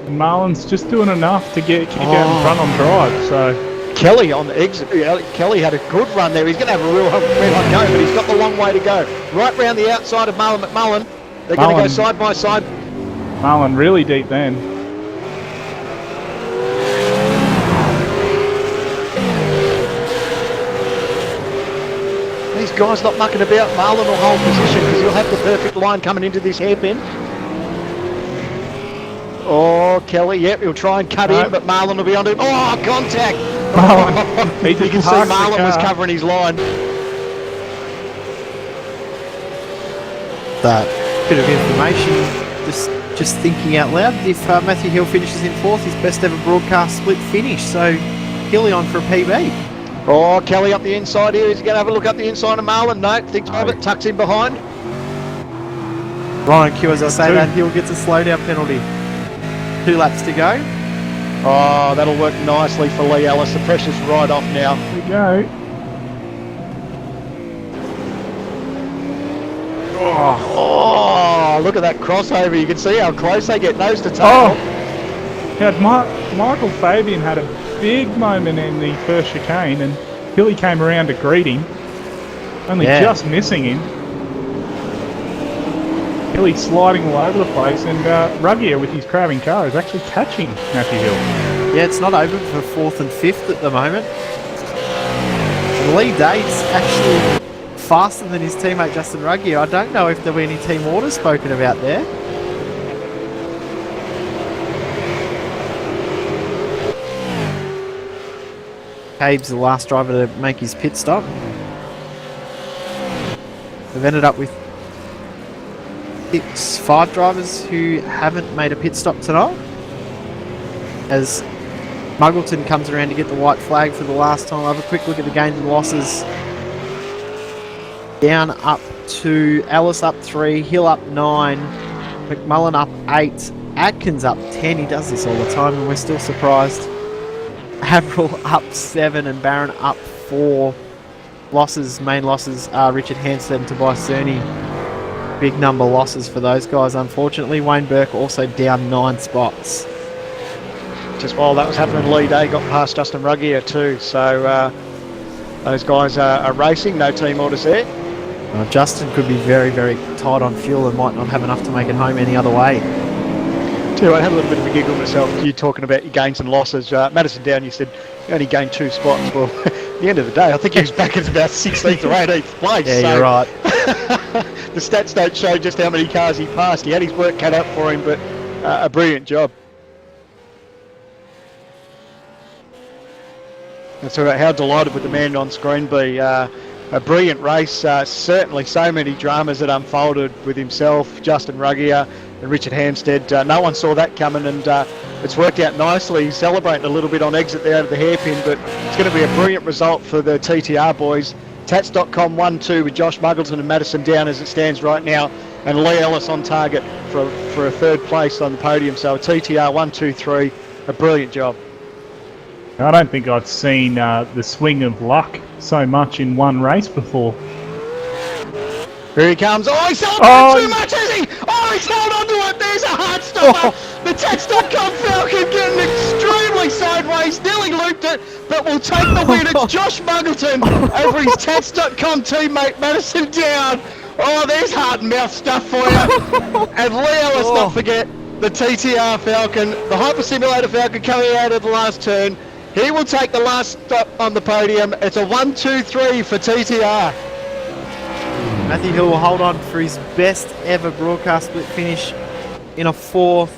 And Marlon's just doing enough to kick out in front on drive. So Kelly on the exit. Yeah, Kelly had a good run there. He's going to have a real red hot go, but he's got the long way to go. Right round the outside of Marlon McMullen. They're going to go side by side. Marlon really deep then. These guys not mucking about. Marlon will hold position because he'll have the perfect line coming into this hairpin. Oh, Kelly, yep, he'll try and cut in, but Marlon will be on to him. Oh, contact! Marlon, he you just can see parked the Marlon was car. covering his line. That bit of information, just thinking out loud, if Matthew Hill finishes in 4th, his best ever broadcast split finish, so Hilly on for a PB. Oh, Kelly up the inside here. He's going to have a look up the inside of Marlon. No, thinks of it, tucks in behind. Ryan Q, as I say Two. that, Hill gets a slowdown penalty. 2 laps to go. Oh, that'll work nicely for Lee Ellis. The pressure's right off now. Here we go. Oh, look at that crossover. You can see how close they get nose to tail. Oh! Yeah, Michael Fabian had a big moment in the first chicane, and Hilly came around to greet him, only just missing him. Hilly sliding all over the place, and Ruggier with his crabbing car is actually catching Matthew Hill. Yeah, it's not open for 4th and 5th at the moment. And Lee Date's actually faster than his teammate Justin Ruggier. I don't know if there'll be any team orders spoken about there. Cabe's the last driver to make his pit stop. They've ended up with 5 drivers who haven't made a pit stop tonight. As Muggleton comes around to get the white flag for the last time. I'll have a quick look at the gains and losses. Down up to Ellis up 3, Hill up 9, McMullen up 8, Atkins up 10. He does this all the time and we're still surprised. Averill up 7 and Barron up 4. Main losses are Richard Hansted and Tobias Cerny. Big number losses for those guys, unfortunately. Wayne Burke also down 9 spots. Just while that was happening, Lee Day got past Justin Ruggier too. So those guys are racing. No team orders there. Justin could be very, very tight on fuel and might not have enough to make it home any other way. Tell you what, I had a little bit of a giggle myself. You talking about your gains and losses. Madison Down, you said you only gained 2 spots. Well, at the end of the day, I think he was back at about 16th or 18th place. Yeah, so you're right. The stats don't show just how many cars he passed. He had his work cut out for him, but a brilliant job. And so how delighted with the man on screen be. A brilliant race, certainly so many dramas that unfolded with himself, Justin Ruggier and Richard Hansted. No one saw that coming, and it's worked out nicely. He's celebrating a little bit on exit there over the hairpin, but it's going to be a brilliant result for the TTR boys. Tats.com 1-2 with Josh Muggleton and Madison Down as it stands right now, and Lee Ellis on target for a 3rd place on the podium. So a TTR 1-2-3, a brilliant job. I don't think I've seen the swing of luck so much in one race before. Here he comes. Oh, he's held on too much, is he? Oh, he's held on to it. There's a hard stopper. The Tats.com Falcon getting extremely sideways. Nearly looped it, but will take the win. It's Josh Muggleton over his Tats.com teammate, Madison Down. Oh, there's heart and mouth stuff for you. And Lee Ellis, not forget, the TTR Falcon, the Hyper Simulator Falcon coming out of the last turn. He will take the last stop on the podium. It's a 1-2-3 for TTR. Matthew Hill will hold on for his best ever broadcast split finish in a 4th.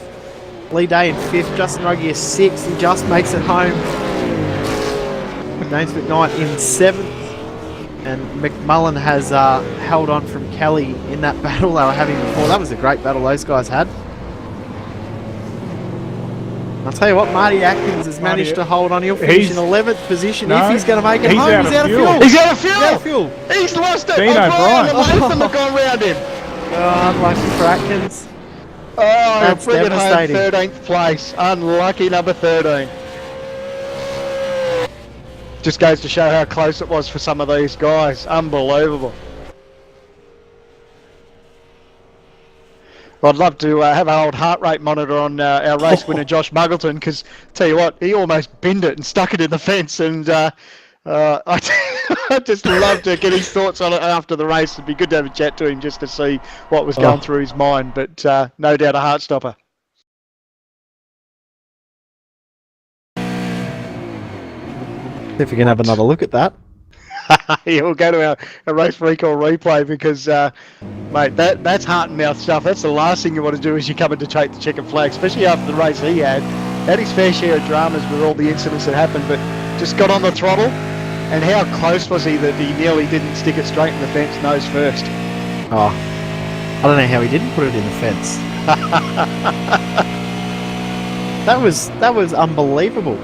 Lee Day in 5th. Justin Ruggier 6th. He just makes it home. James McKnight in 7th. And McMullen has held on from Kelly in that battle they were having before. That was a great battle those guys had. I'll tell you what, Marty Atkins has managed to hold on. He'll finish in 11th position if he's going to make it home. He's out of fuel. He's out of fuel. He's lost it. Dino O'Brien and Latham have gone round him. Oh, unlucky for Atkins. Oh, that's bring it home, devastating. 13th place. Unlucky number 13. Just goes to show how close it was for some of these guys. Unbelievable. Well, I'd love to have an old heart rate monitor on our race winner Josh Muggleton, because tell you what, he almost binned it and stuck it in the fence, and I just love to get his thoughts on it after the race. It'd be good to have a chat to him just to see what was going through his mind, but no doubt a heart stopper. If we can have another look at that. Yeah, we'll go to our race recall replay because, mate, that's heart and mouth stuff. That's the last thing you want to do as you come in to take the checkered flag, especially after the race he had. Had his fair share of dramas with all the incidents that happened, but just got on the throttle. And how close was he that he nearly didn't stick it straight in the fence nose first? Oh, I don't know how he didn't put it in the fence. That was unbelievable.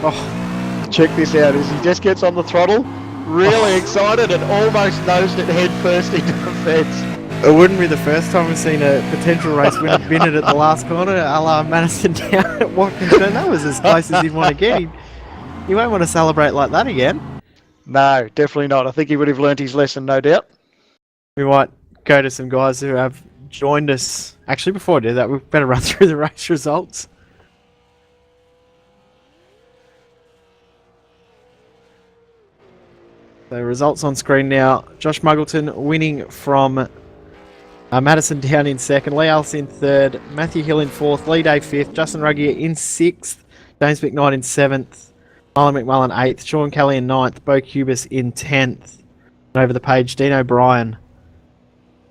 Oh, check this out as he just gets on the throttle, really excited and almost nosed it head first into the fence. It wouldn't be the first time we've seen a potential race winner bin it at the last corner, a la Madison Down at Watkins Turn. That was as close as he'd want to get. He won't want to celebrate like that again. No, definitely not. I think he would have learnt his lesson, no doubt. We might go to some guys who have joined us. Actually, before I do that, we better run through the race results. So results on screen now. Josh Muggleton winning from Madison Down in 2nd, Lee Ellis in 3rd, Matthew Hill in 4th, Lee Day 5th, Justin Ruggier in 6th, James McKnight in 7th, Marlon McMullen 8th, Sean Kelly in 9th, Bo Cubis in 10th. And over the page, Dean O'Brien,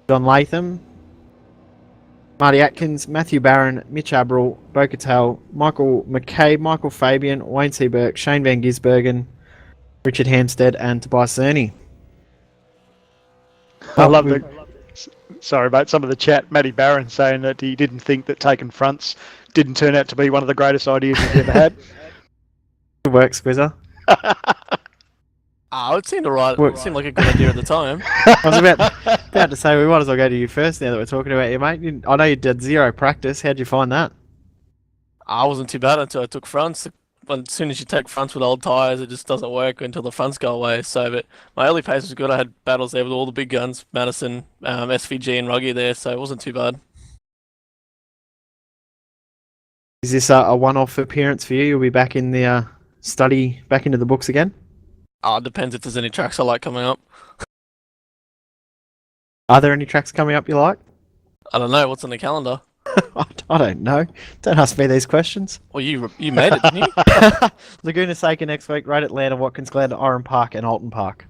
John Latham, Marty Atkins, Matthew Barron, Mitch Abril, Bo Cattell, Michael McCabe, Michael Fabian, Wayne C. Burke, Shane Van Gisbergen, Richard Hampstead and Tobias Cerny. I love the. Sorry, mate. Some of the chat. Matty Barron saying that he didn't think that taking fronts didn't turn out to be one of the greatest ideas he's ever had. Good work, Squizzer. It seemed alright. It seemed like a good idea at the time. I was about to say we might as well go to you first now that we're talking about you, mate. I know you did 0 practice. How'd you find that? I wasn't too bad until I took fronts. As soon as you take fronts with old tyres, it just doesn't work until the fronts go away. So, but my early pace was good. I had battles there with all the big guns, Madison, SVG, and Ruggie there, so it wasn't too bad. Is this a one-off appearance for you? You'll be back in the study, back into the books again? It depends if there's any tracks I like coming up. Are there any tracks coming up you like? I don't know. What's on the calendar? I don't know. Don't ask me these questions. Well, you made it, didn't you? Laguna Seca next week, Road Atlanta, Watkins Glen, Oran Park, and Alton Park.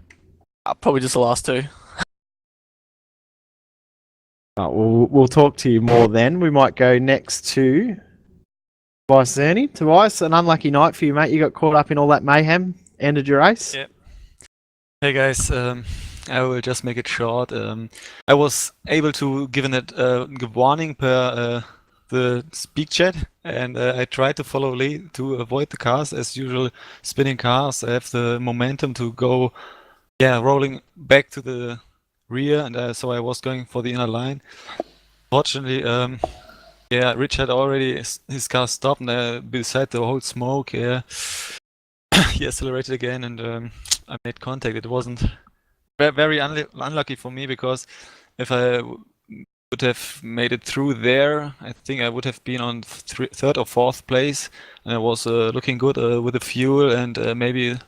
Probably just the last two. We'll talk to you more then. We might go next to Tobias Cerny. Tobias, an unlucky night for you, mate. You got caught up in all that mayhem. Ended your race. Yeah. Hey guys, I will just make it short. I was able to give a warning per the speak chat, and I tried to follow lead to avoid the cars as usual. Spinning cars, I have the momentum to go, rolling back to the rear, and so I was going for the inner line. Fortunately, Rich had already his car stopped, and beside the whole smoke, he accelerated again, and I made contact. It wasn't very unlucky for me, because if I would have made it through there, I think I would have been on third or fourth place, and I was looking good with the fuel, and maybe in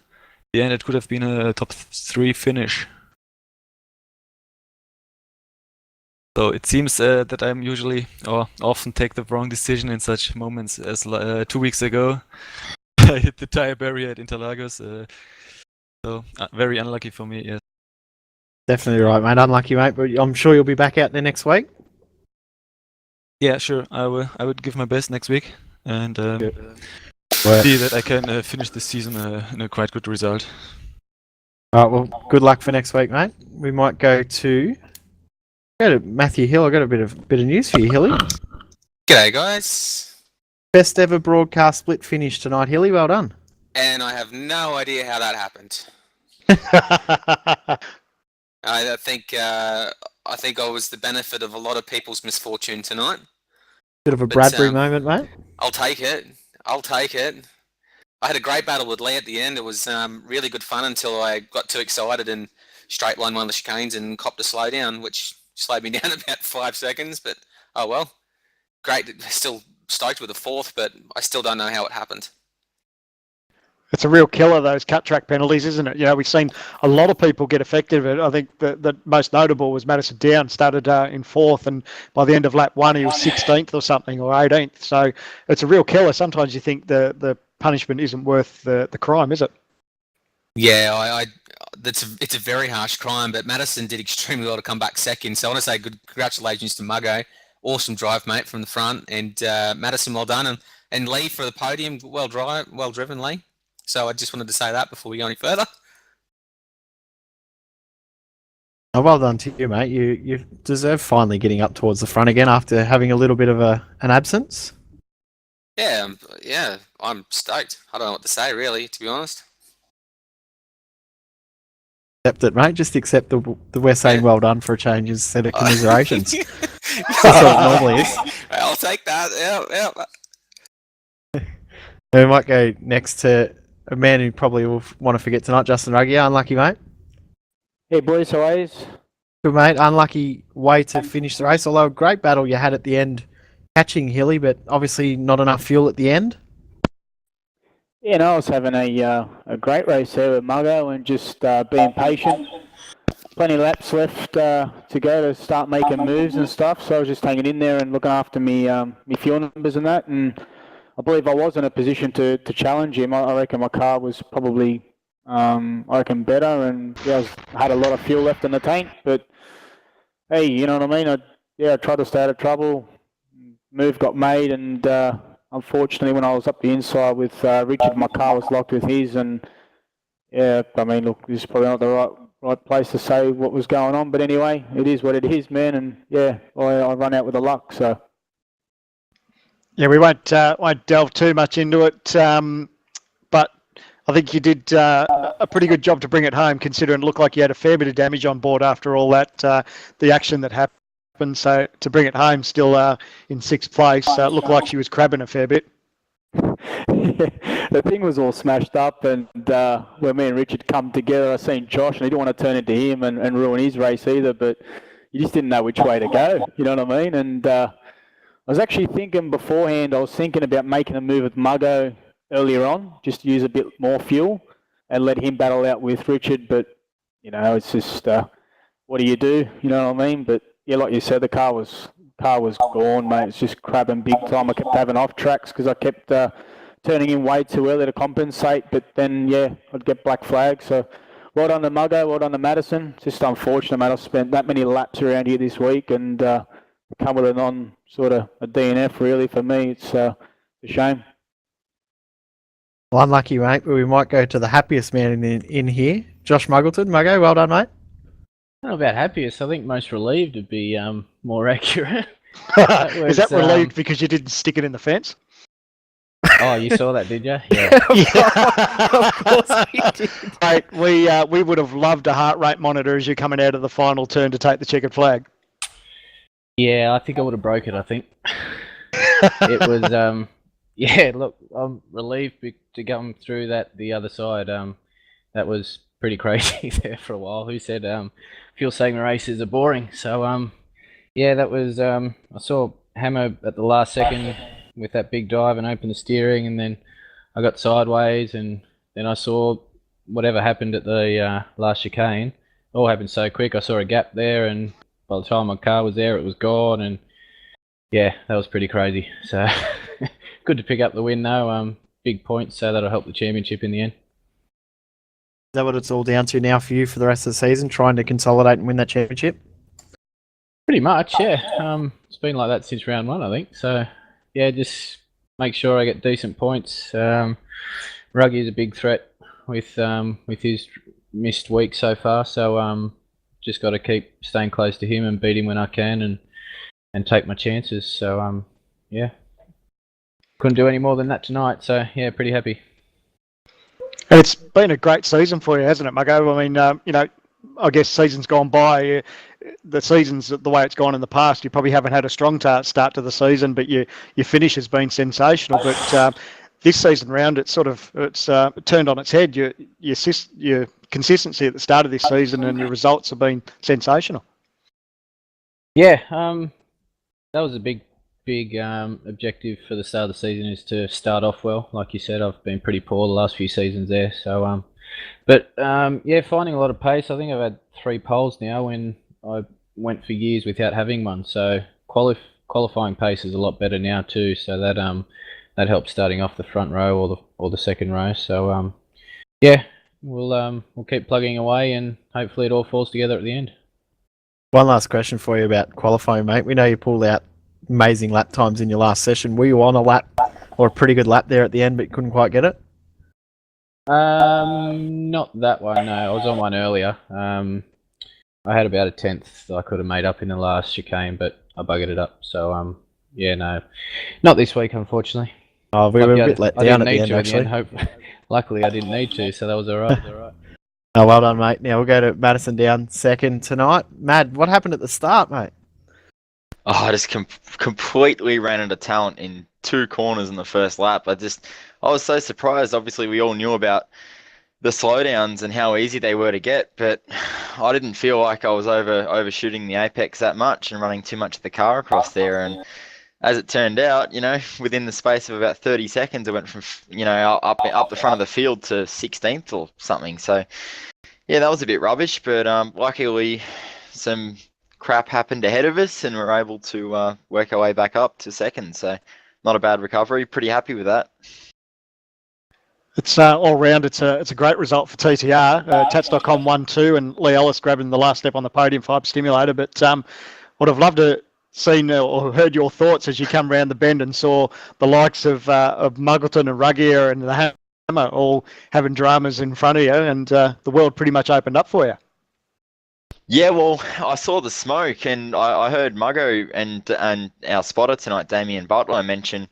the end it could have been a top 3 finish. So it seems that I'm usually or often take the wrong decision in such moments, as 2 weeks ago I hit the tire barrier at Interlagos. So very unlucky for me, yes. Definitely right, mate. Unlucky, mate, but I'm sure you'll be back out there next week. Yeah, sure. I would give my best next week, and Well, see that I can finish the season in a quite good result. All right, well, good luck for next week, mate. We might go to Matthew Hill. I got a bit of news for you, Hilly. G'day, guys. Best ever broadcast split finish tonight, Hilly. Well done. And I have no idea how that happened. I think I was the benefit of a lot of people's misfortune tonight. Bit of a Bradbury moment, mate. I'll take it. I had a great battle with Lee at the end. It was really good fun until I got too excited and straight line one of the chicanes and copped a slowdown, which slowed me down about 5 seconds. But oh well, great. Still stoked with the fourth, but I still don't know how it happened. It's a real killer, those cut track penalties, isn't it? You know, we've seen a lot of people get affected with it. I think the most notable was Madison Down, started in fourth, and by the end of lap 1 he was 16th or something, or 18th. So it's a real killer. Sometimes you think the punishment isn't worth the crime, is it? Yeah, it's a very harsh crime, but Madison did extremely well to come back second. So I want to say congratulations to Muggo. Awesome drive, mate, from the front. And Madison, well done. And Lee for the podium, well driven, Lee. So I just wanted to say that before we go any further. Oh, well done to you, mate. You deserve finally getting up towards the front again after having a little bit of an absence. Yeah, I'm stoked. I don't know what to say, really, to be honest. Accept it, mate. Just accept the we're saying well done for a change instead of commiserations. That's what it normally is. I'll take that. Yeah. We might go next to a man who probably will want to forget tonight, Justin Ruggier. Unlucky, mate. Hey, boys, how are you? Good, mate. Unlucky way to finish the race. Although a great battle you had at the end, catching Hilly, but obviously not enough fuel at the end. Yeah, no, I was having a great race there with Muggo and just being patient. Plenty of laps left to go to start making moves and stuff. So I was just hanging in there and looking after me fuel numbers and that. And I believe I was in a position to challenge him. I reckon my car was probably, better, and I had a lot of fuel left in the tank. But hey, you know what I mean? I tried to stay out of trouble. Move got made, and unfortunately, when I was up the inside with Richard, my car was locked with his, and yeah, I mean, look, this is probably not the right place to say what was going on, but anyway, it is what it is, man, and yeah, I run out with the luck, so. Yeah, we won't delve too much into it, but I think you did a pretty good job to bring it home, considering it looked like you had a fair bit of damage on board after all that, the action that happened. So to bring it home still in sixth place, looked like she was crabbing a fair bit. The thing was all smashed up, and when me and Richard come together, I seen Josh, and he didn't want to turn into him and ruin his race either, but you just didn't know which way to go, you know what I mean? And I was actually thinking beforehand, I was thinking about making a move with Muggo earlier on, just to use a bit more fuel and let him battle out with Richard, but, you know, it's just, what do? You know what I mean? But, yeah, like you said, the car was gone, mate. It's just crabbing big time. I kept having off tracks because I kept turning in way too early to compensate, but then, yeah, I'd get black flags. So, well done to Muggo, well done to Madison. It's just unfortunate, mate. I've spent that many laps around here this week and come with on sort of a DNF, really, for me. It's a shame. Well, unlucky, mate, but we might go to the happiest man in here, Josh Muggleton. Muggo, well done, mate. Not about happiest. I think most relieved would be more accurate. Is that relieved because you didn't stick it in the fence? Oh, you saw that, did you? Yeah. Of course we did. Mate, we would have loved a heart rate monitor as you're coming out of the final turn to take the checkered flag. Yeah, I think I would have broke it, I think. It was, yeah, look, I'm relieved to come through the other side. That was pretty crazy there for a while. Who said fuel segment races are boring? So, yeah, that was, I saw Hammer at the last second with that big dive and opened the steering, and then I got sideways, and then I saw whatever happened at the last chicane. It all happened so quick. I saw a gap there, and by the time my car was there, it was gone, and yeah, that was pretty crazy. So good to pick up the win though. Big points, so that'll help the championship in the end. Is that what it's all down to now for you for the rest of the season, trying to consolidate and win that championship? Pretty much, yeah. It's been like that since round one, I think. So yeah, just make sure I get decent points. Ruggy is a big threat with his missed week so far, so just got to keep staying close to him and beat him when I can, and take my chances. So yeah, couldn't do any more than that tonight. So yeah, pretty happy. And it's been a great season for you, hasn't it, Muggo? I mean, you know, I guess seasons gone by, the seasons the way it's gone in the past, you probably haven't had a strong start to the season, but your finish has been sensational. But this season round, it's turned on its head. Your consistency at the start of this season and your results have been sensational. Yeah, that was a big objective for the start of the season, is to start off well. Like you said, I've been pretty poor the last few seasons there. So, but yeah, finding a lot of pace. I think I've had 3 poles now when I went for years without having one. So qualifying pace is a lot better now too. So that helps starting off the front row or the second row. So yeah, we'll keep plugging away and hopefully it all falls together at the end. One last question for you about qualifying, mate. We know you pulled out amazing lap times in your last session. Were you on a lap or a pretty good lap there at the end, but couldn't quite get it? Not that one. No, I was on one earlier. I had about a 10th I could have made up in the last chicane, but I buggered it up. So yeah, no, not this week, unfortunately. Oh, we were a bit let down at the end, actually. Luckily, I didn't need to, so that was all right. Oh, well done, mate. Now we'll go to Madison down second tonight. Mad, what happened at the start, mate? Oh, I just completely ran into talent in 2 corners in the first lap. I was so surprised. Obviously, we all knew about the slowdowns and how easy they were to get, but I didn't feel like I was overshooting the apex that much and running too much of the car across there. And as it turned out, you know, within the space of about 30 seconds, I went from, you know, up the front of the field to 16th or something. So, yeah, that was a bit rubbish, but luckily some crap happened ahead of us and we're able to work our way back up to second. So, not a bad recovery. Pretty happy with that. It's all round. It's a great result for TTR. Tats.com 1-2 and Lee Ellis grabbing the last step on the podium for Hype Stimulator. But would have loved to seen or heard your thoughts as you come round the bend and saw the likes of Muggleton and Ruggier and the all having dramas in front of you, and the world pretty much opened up for you. Yeah, well, I saw the smoke, and I heard Muggo and our spotter tonight, Damien Butler, mention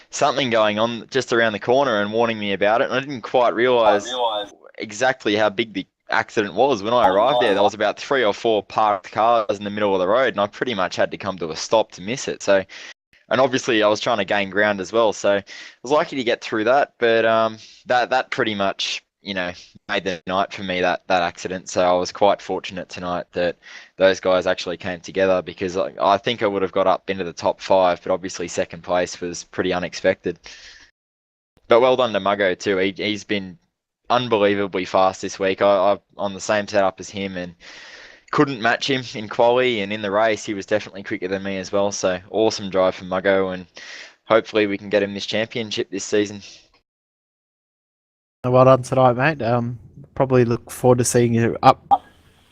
something going on just around the corner and warning me about it. And I didn't quite realise exactly how big the accident was. When I arrived there was about 3 or 4 parked cars in the middle of the road, and I pretty much had to come to a stop to miss it. So, and obviously I was trying to gain ground as well, so I was lucky to get through that. But that pretty much, made the night for me, that accident. So I was quite fortunate tonight that those guys actually came together, because I think I would have got up into the top 5, but obviously second place was pretty unexpected. But well done to Muggo too. He's been unbelievably fast this week. I'm on the same setup as him and couldn't match him in quali, and in the race he was definitely quicker than me as well. So awesome drive from Muggo, and hopefully we can get him this championship this season. Well done tonight, mate. Probably look forward to seeing you up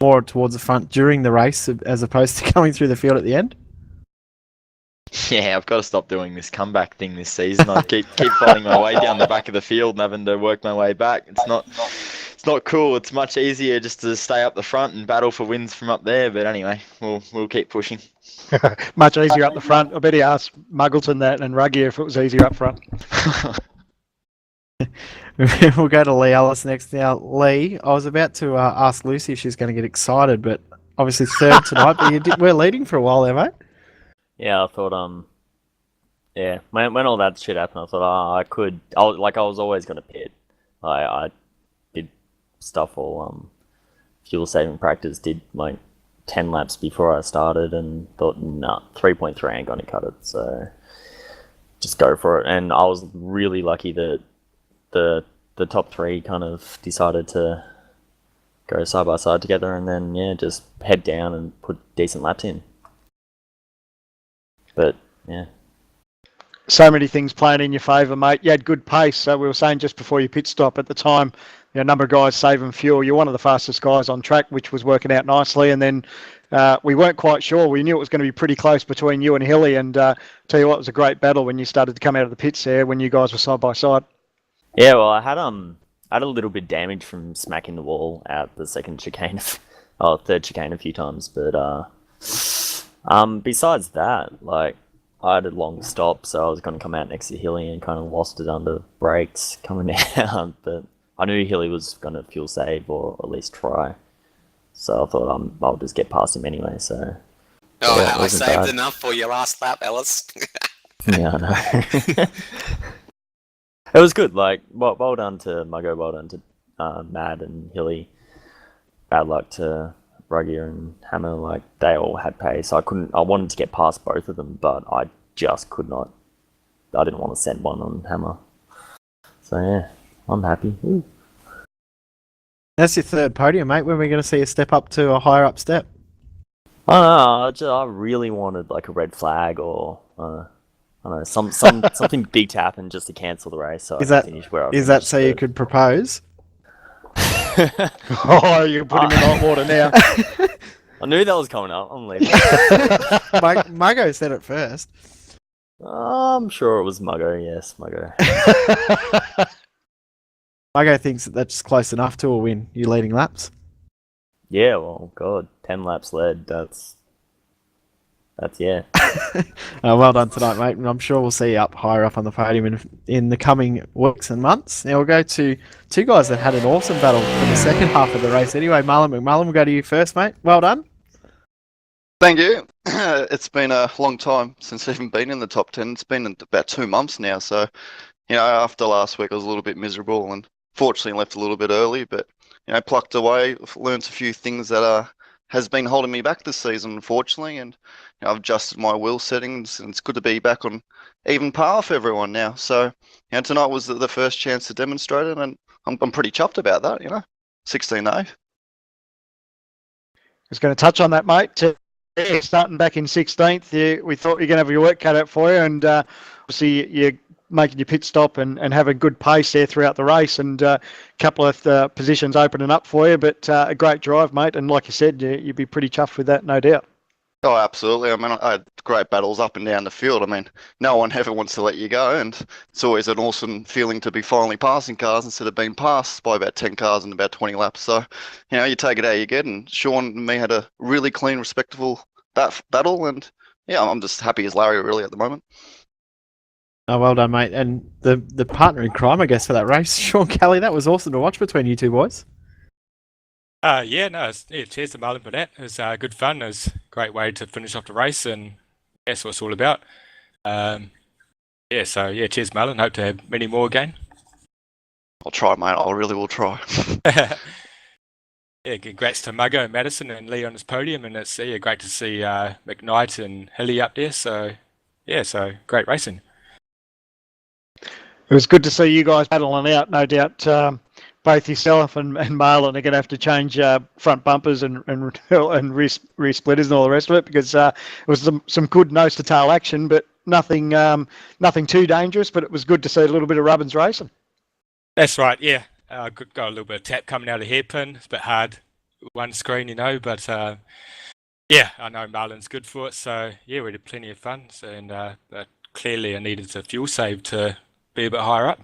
more towards the front during the race as opposed to coming through the field at the end. Yeah, I've got to stop doing this comeback thing this season. I keep finding my way down the back of the field and having to work my way back. It's not cool. It's much easier just to stay up the front and battle for wins from up there. But anyway, we'll keep pushing. Much easier up the front. I bet he asked Muggleton that and Ruggy if it was easier up front. We'll go to Lee Ellis next. Now, Lee, I was about to ask Lucy if she's going to get excited, but obviously third tonight. But we're leading for a while there, mate. Yeah, I thought, yeah, when all that shit happened, I thought, I was always going to pit. I did stuff all fuel saving practice, did like 10 laps before I started, and thought, nah, 3.3 ain't going to cut it, so just go for it. And I was really lucky that the top 3 kind of decided to go side by side together, and then, yeah, just head down and put decent laps in. But, yeah. So many things playing in your favour, mate. You had good pace. So we were saying just before your pit stop at the time, a number of guys saving fuel. You're one of the fastest guys on track, which was working out nicely. And then we weren't quite sure. We knew it was going to be pretty close between you and Hilly. And tell you what, it was a great battle when you started to come out of the pits there, when you guys were side by side. Yeah, well, I had a little bit of damage from smacking the wall out the third chicane a few times. But besides that, like, I had a long stop, so I was going to come out next to Hilly and kind of lost it under brakes coming out. But I knew Hilly was going to fuel save, or at least try. So I thought I'll just get past him anyway. So. Oh, yeah, I saved enough for your last lap, Ellis. Yeah, I know. It was good. Like, well done to Muggo, well done to Mad and Hilly. Bad luck to Ruggier and Hammer. Like, they all had pace. I wanted to get past both of them, but I just could not. I didn't want to send one on Hammer. So yeah, I'm happy. Ooh. That's your third podium, mate. When are we going to see you step up to a higher up step? I don't know. I really wanted like a red flag, or I don't know, something big to happen just to cancel the race. So is that so you could propose? Oh, you're putting him in hot water now. I knew that was coming up. I'm leaving. Muggo said it first. I'm sure it was Muggo. Yes, Muggo. Muggo thinks that's close enough to a win. You leading laps? Yeah, well, God, 10 laps led. That's yeah. Well done tonight, mate. And I'm sure we'll see you up higher up on the podium in the coming weeks and months. Now we'll go to 2 guys that had an awesome battle in the second half of the race. Anyway, Marlon McMullen, we'll go to you first, mate. Well done. Thank you. It's been a long time since I've even been in the top 10. It's been about 2 months now. So, after last week, I was a little bit miserable and fortunately left a little bit early. But, plucked away, learned a few things that has been holding me back this season, unfortunately. And I've adjusted my wheel settings, and it's good to be back on even par for everyone now. So, tonight was the first chance to demonstrate it, and I'm pretty chuffed about that, 16-8. I was going to touch on that, mate. Starting back in 16th, we thought you're going to have your work cut out for you, and obviously you're making your pit stop and having good pace there throughout the race, and a couple of positions opening up for you, but a great drive, mate, and like you said, you'd be pretty chuffed with that, no doubt. Oh, absolutely. I mean, I had great battles up and down the field. I mean, no one ever wants to let you go, and it's always an awesome feeling to be finally passing cars instead of being passed by about 10 cars in about 20 laps. So, you take it how you get, and Sean and me had a really clean, respectable battle, and yeah, I'm just happy as Larry really at the moment. Oh, well done, mate. And the partner in crime, I guess, for that race, Sean Kelly, that was awesome to watch between you two boys. Cheers to Marlon for that. It was good fun. It was a great way to finish off the race, and that's what it's all about. Cheers Marlon. Hope to have many more again. I'll try, mate. I really will try. Congrats to Muggo and Madison and Lee on his podium, and it's great to see McKnight and Hilly up there. So great racing. It was good to see you guys battling out. No doubt, both yourself and Marlon are going to have to change front bumpers and rear splitters and all the rest of it, because it was some good nose to tail action, but nothing too dangerous. But it was good to see a little bit of Rubbins racing. That's right. Yeah, got a little bit of tap coming out of the hairpin. It's a bit hard one screen, but I know Marlon's good for it. So yeah, we had plenty of fun, and clearly I needed a fuel save to be a bit higher up.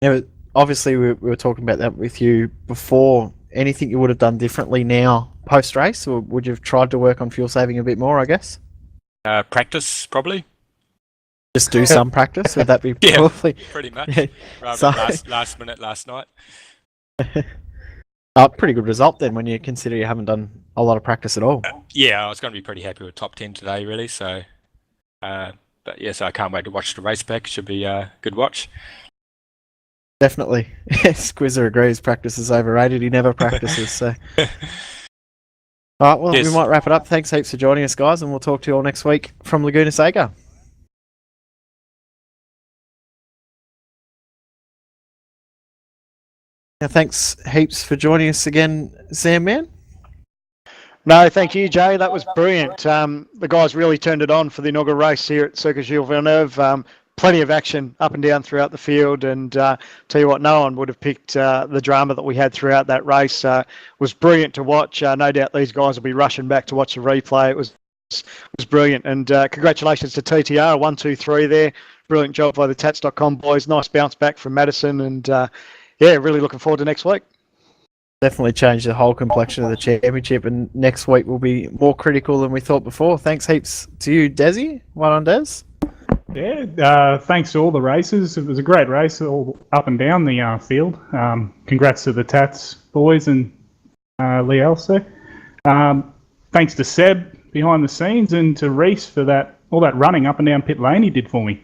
Yeah, obviously we were talking about that with you before. Anything you would have done differently now post-race, or would you have tried to work on fuel saving a bit more, I guess? Practice, probably. Just do some practice, would that be probably? Pretty much. Rather than last minute last night. Pretty good result then, when you consider you haven't done a lot of practice at all. I was going to be pretty happy with top 10 today, really. So, so I can't wait to watch the race back. Should be a good watch. Definitely. Squizzer agrees, practice is overrated. He never practices. So, all right, well, we might wrap it up. Thanks heaps for joining us, guys, and we'll talk to you all next week from Laguna Seca. Now, thanks heaps for joining us again, Sam, man. No, thank you, Jay. That was brilliant. The guys really turned it on for the inaugural race here at Circuit Gilles Villeneuve. Plenty of action up and down throughout the field, and tell you what, no one would have picked the drama that we had throughout that race. Was brilliant to watch. No doubt these guys will be rushing back to watch the replay. It was brilliant, and congratulations to TTR 1, 2, 3 there. Brilliant job by the Tats.com boys. Nice bounce back from Madison, and really looking forward to next week. Definitely changed the whole complexion of the championship, and next week will be more critical than we thought before. Thanks heaps to you, Desi. Well done, Des. Yeah, thanks to all the racers. It was a great race all up and down the field. Congrats to the Tats boys and Lee Elster. Thanks to Seb behind the scenes, and to Reese for all that running up and down pit lane he did for me.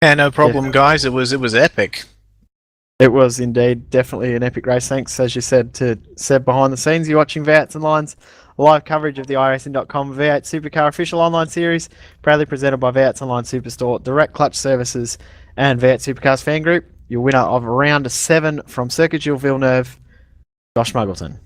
Yeah, no problem, guys. It was epic. It was indeed definitely an epic race. Thanks, as you said, to Seb behind the scenes. You're watching V8s and Lines live coverage of the iRacing.com V8 Supercar official online series, proudly presented by V8s Online Superstore, Direct Clutch Services, and V8 Supercars fan group. Your winner of round 7 from Circuit Gilles Villeneuve, Josh Muggleton.